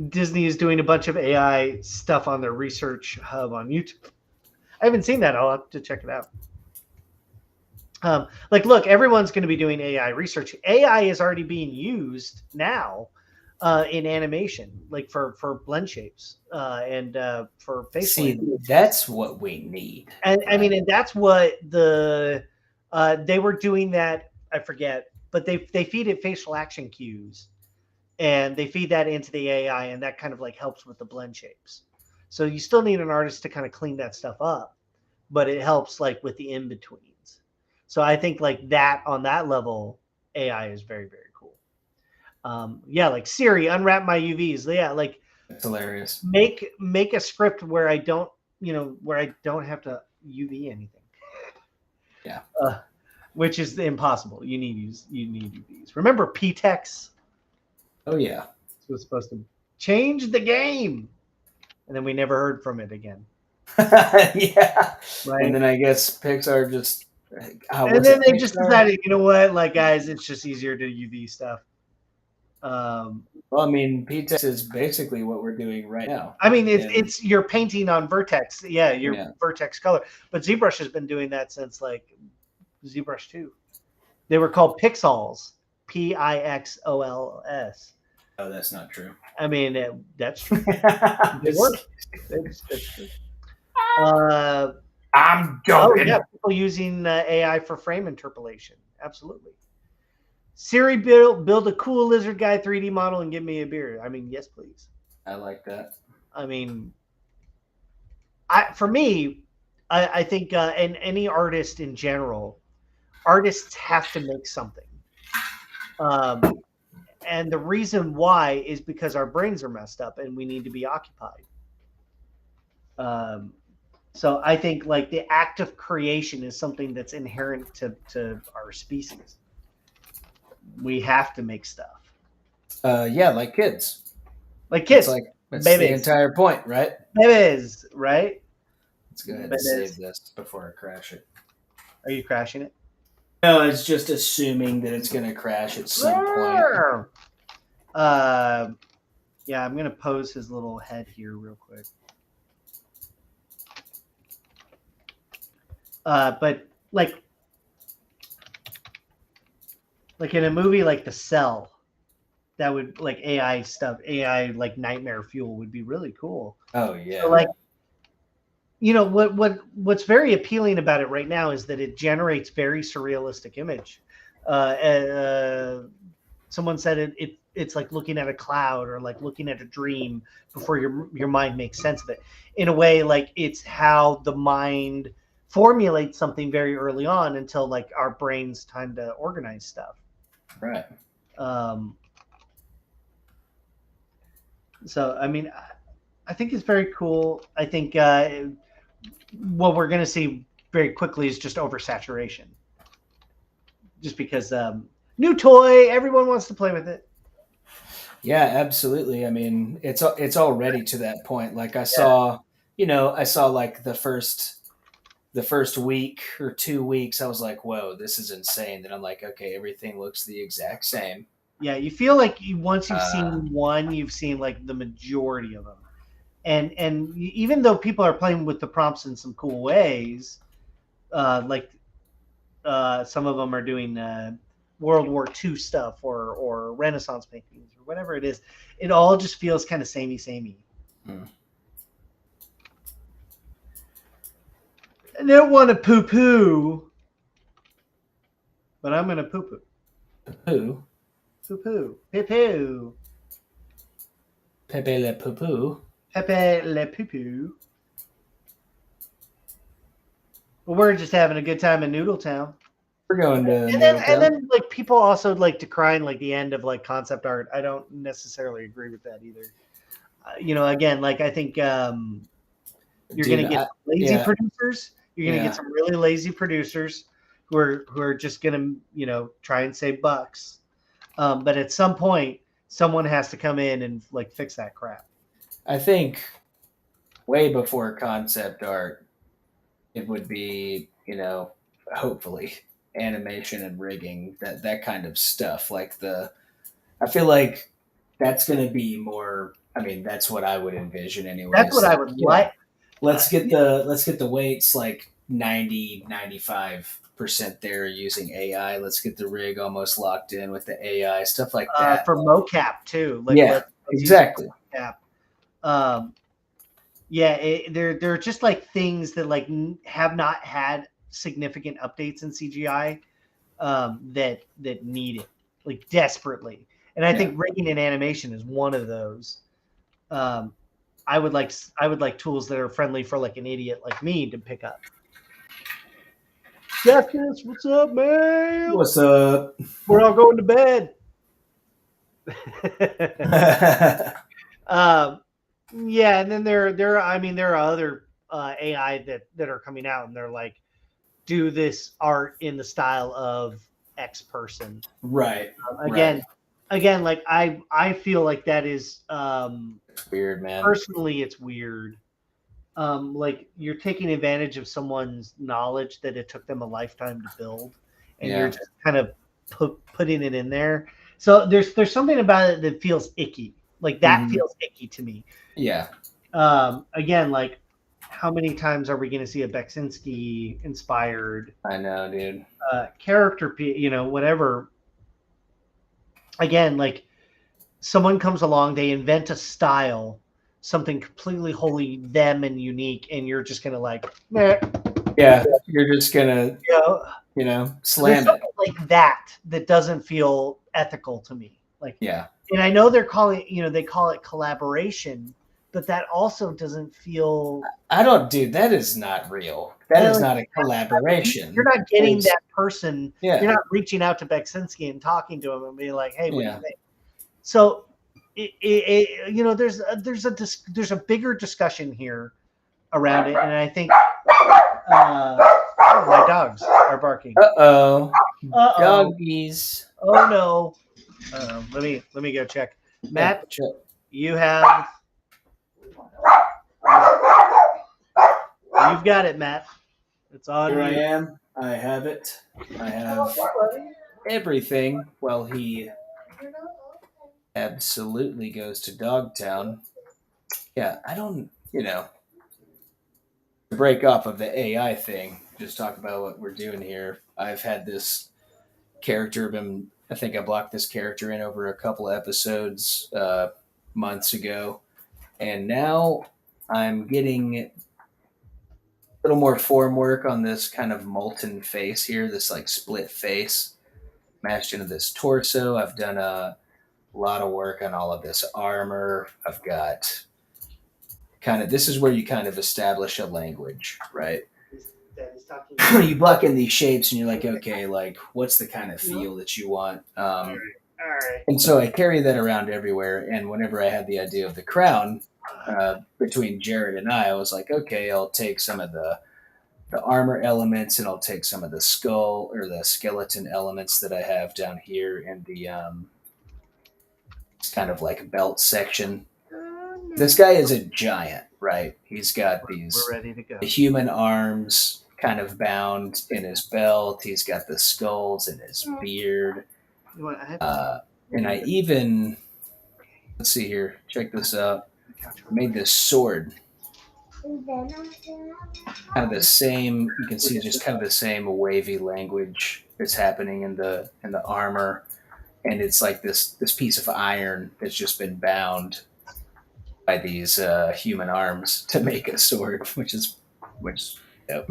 Disney is doing a bunch of AI stuff on their research hub on YouTube. I haven't seen that. I'll have to check it out. Look, everyone's going to be doing AI research. AI is already being used now in animation, like for blend shapes and for face. See, that's what we need. And I mean, and that's what they were doing that. I forget, but they feed it facial action cues, and they feed that into the AI, and that kind of like helps with the blend shapes. So you still need an artist to kind of clean that stuff up, but it helps like with the in-betweens. So I think like that on that level, AI is very, very cool. Yeah, like Siri, unwrap my UVs. Yeah, like It's hilarious. Make a script where I don't, where I don't have to UV anything. Yeah. Which is impossible. You need UVs. Remember PTEX? Oh yeah. It was supposed to change the game, and then we never heard from it again. Yeah. Right. And then I guess Pixar just. And then they just decided, you know what, like guys, it's just easier to UV stuff. Well, I mean, PTEX is basically what we're doing right now. I mean, it's you're painting on vertex, vertex color. But ZBrush has been doing that since like ZBrush 2. They were called Pixels, Pixols. Oh, that's not true. I mean, that's true. They work. That's true. I'm joking. Oh, yeah, people using AI for frame interpolation. Absolutely. Siri, build a cool lizard guy 3D model and give me a beer. I mean, yes, please. I like that. I mean, for me, I think, and any artist in general, artists have to make something. And the reason why is because our brains are messed up and we need to be occupied. So I think like the act of creation is something that's inherent to our species. We have to make stuff. Yeah, like kids. Like kids. That's the entire point, right? Babies, right? Let's go ahead and save this before I crash it. Are you crashing it? No, it's just assuming that it's going to crash at some point. Yeah, I'm going to pose his little head here real quick. But like in a movie like The Cell, that would like AI stuff, AI like nightmare fuel would be really cool. Oh yeah. So, like, what's very appealing about it right now is that it generates very surrealistic image. Someone said it's like looking at a cloud or like looking at a dream before your mind makes sense of it. In a way, like it's how the mind formulates something very early on until like our brain's time to organize stuff. Right. So, I mean, I think it's very cool. I think what we're going to see very quickly is just oversaturation. Just because new toy, everyone wants to play with it. Yeah, absolutely. I mean, it's already to that point. Like I saw like the first week or 2 weeks, I was like, whoa, this is insane. Then I'm like, okay, everything looks the exact same. Yeah, you feel like once you've seen one, you've seen like the majority of them. And even though people are playing with the prompts in some cool ways, like some of them are doing World War II stuff or Renaissance paintings or whatever it is, it all just feels kind of samey. I don't want to poo-poo, but I'm going to poo-poo. Poo-poo? Poo-poo. Poo-poo. Pepe le poo-poo. Pepe le poo-poo. Well, we're just having a good time in Noodle Town. We're going to and then like people also like decrying like the end of like concept art. I don't necessarily agree with that either. Again, like I think you're going to get lazy producers. You're going to get some really lazy producers who are just going to, try and save bucks. But at some point, someone has to come in and like fix that crap. I think way before concept art, it would be, hopefully animation and rigging, that kind of stuff. Like I feel like that's going to be more. I mean, that's what I would envision anyway. That's what I would like. Let's get the weights like 90-95% there using AI. Let's get the rig almost locked in with the AI stuff like that for mocap too. Like, exactly. Mocap. They're just like things that like have not had significant updates in CGI that need it like desperately. And I think rigging and animation is one of those. I would like tools that are friendly for like an idiot like me to pick up. Jeffkins, what's up, man? What's up? We're all going to bed. Yeah, and then there are other AI that are coming out, and they're like, do this art in the style of X person. Right. Again, like I feel like that is It's weird, man. Personally, it's weird. Like you're taking advantage of someone's knowledge that it took them a lifetime to build, and you're just kind of putting it in there. So there's something about it that feels icky. Like that feels icky to me. Yeah. Again, like how many times are we going to see a Beksinski inspired? I know, dude. Character, whatever. Again, like someone comes along, they invent a style, something completely wholly them and unique, and you're just gonna like, meh. Yeah, you're just gonna, slam it like that. That doesn't feel ethical to me. Like, yeah. And I know they call it collaboration, but that also doesn't feel. Dude, that is not real. That is not a collaboration. You're not getting that person. Yeah. You're not reaching out to Beksinski and talking to him and being like, hey, what do you think? So, there's a bigger discussion here around it, and I think my dogs are barking. Uh-oh. Doggies. Oh no. Let me go check. Matt, you have. You've got it, Matt. It's on. Here I am. I have it. I have everything. Well, he absolutely goes to Dogtown. Yeah, I don't, to break off of the AI thing, just talk about what we're doing here. I've had this character, I think I blocked this character in over a couple of episodes months ago, and now I'm getting a little more form work on this kind of molten face here, this like split face mashed into this torso. I've done a lot of work on all of this armor. I've got this is where you kind of establish a language, right? You block in these shapes and you're like, okay, like what's the kind of feel that you want? All right. And so I carry that around everywhere. And whenever I had the idea of the crown, between Jared and I was like, okay, I'll take some of the armor elements and I'll take some of the skull or the skeleton elements that I have down here in the kind of like belt section. This guy is a giant, right? He's got these human arms kind of bound in his belt. He's got the skulls in his beard. And I even, let's see here, check this out. I made this sword. Kind of the same, you can see just kind of the same wavy language that's happening in the armor. And it's like this piece of iron that's just been bound by these human arms to make a sword, which yep.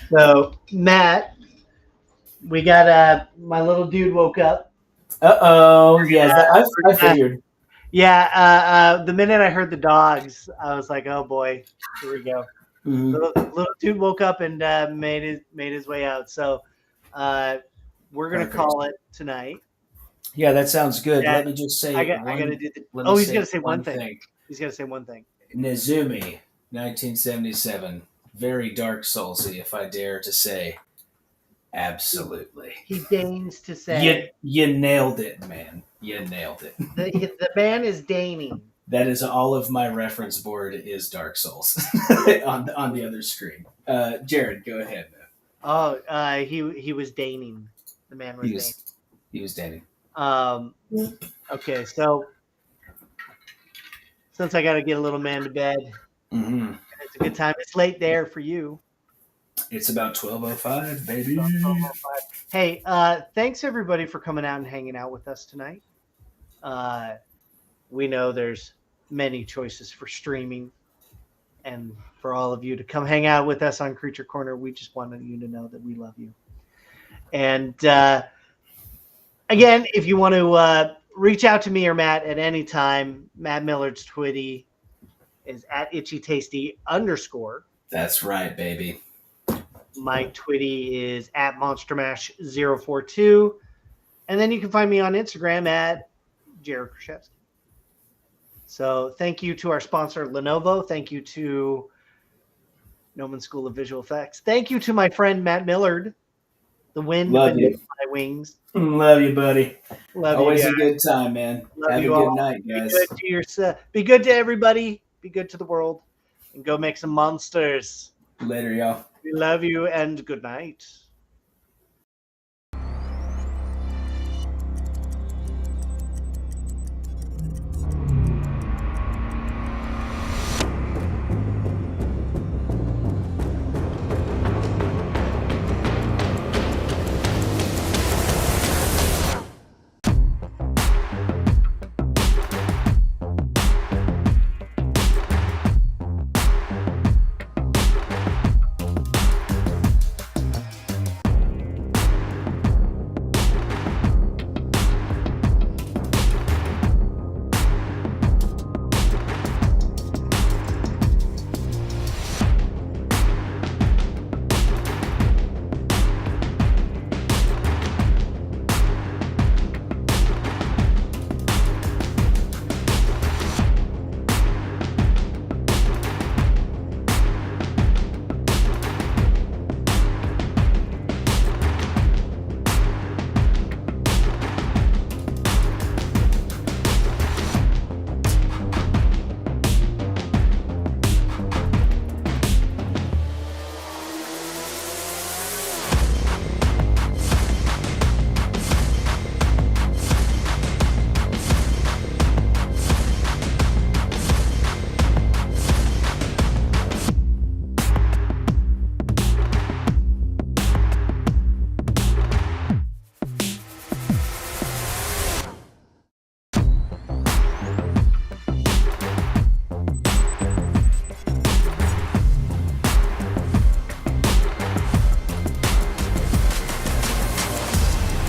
So Matt, we got my little dude woke up. Yeah, I figured. Yeah, the minute I heard the dogs, I was like, "Oh boy, here we go." Mm-hmm. Little dude woke up and made his way out. So we're gonna call it tonight. Yeah, that sounds good. Yeah, let me just say. I gotta do he's gonna say one thing. He's gonna say one thing. Nezumi, 1977, very Dark Soulsy, if I dare to say. Absolutely. He deigns to say. You nailed it, man. You nailed it. The man is deigning. That is all of my reference board is Dark Souls on the other screen. Jared, go ahead, man. Oh, he was deigning. The man was deigning. He was deigning. Okay, so since I got to get a little man to bed, it's a good time. It's late there for you. It's about 12:05, baby. About 12:05. Hey, thanks everybody for coming out and hanging out with us tonight. We know there's many choices for streaming, and for all of you to come hang out with us on Creature Corner, we just wanted you to know that we love you. And again, if you want to reach out to me or Matt at any time, Matt Millard's Twitty is @itchytasty_. That's right, baby. My Twitty is at MonsterMash042. And then you can find me on Instagram at Jared Krichevsky. So thank you to our sponsor, Lenovo. Thank you to Gnomon School of Visual Effects. Thank you to my friend, Matt Millard. The wind beneath my wings. Love you, buddy. Love Always you a good time, man. Love Have a you good all. night, guys. Be good to yourself. Be good to everybody. Be good to the world. And go make some monsters. Later, y'all. We love you and good night.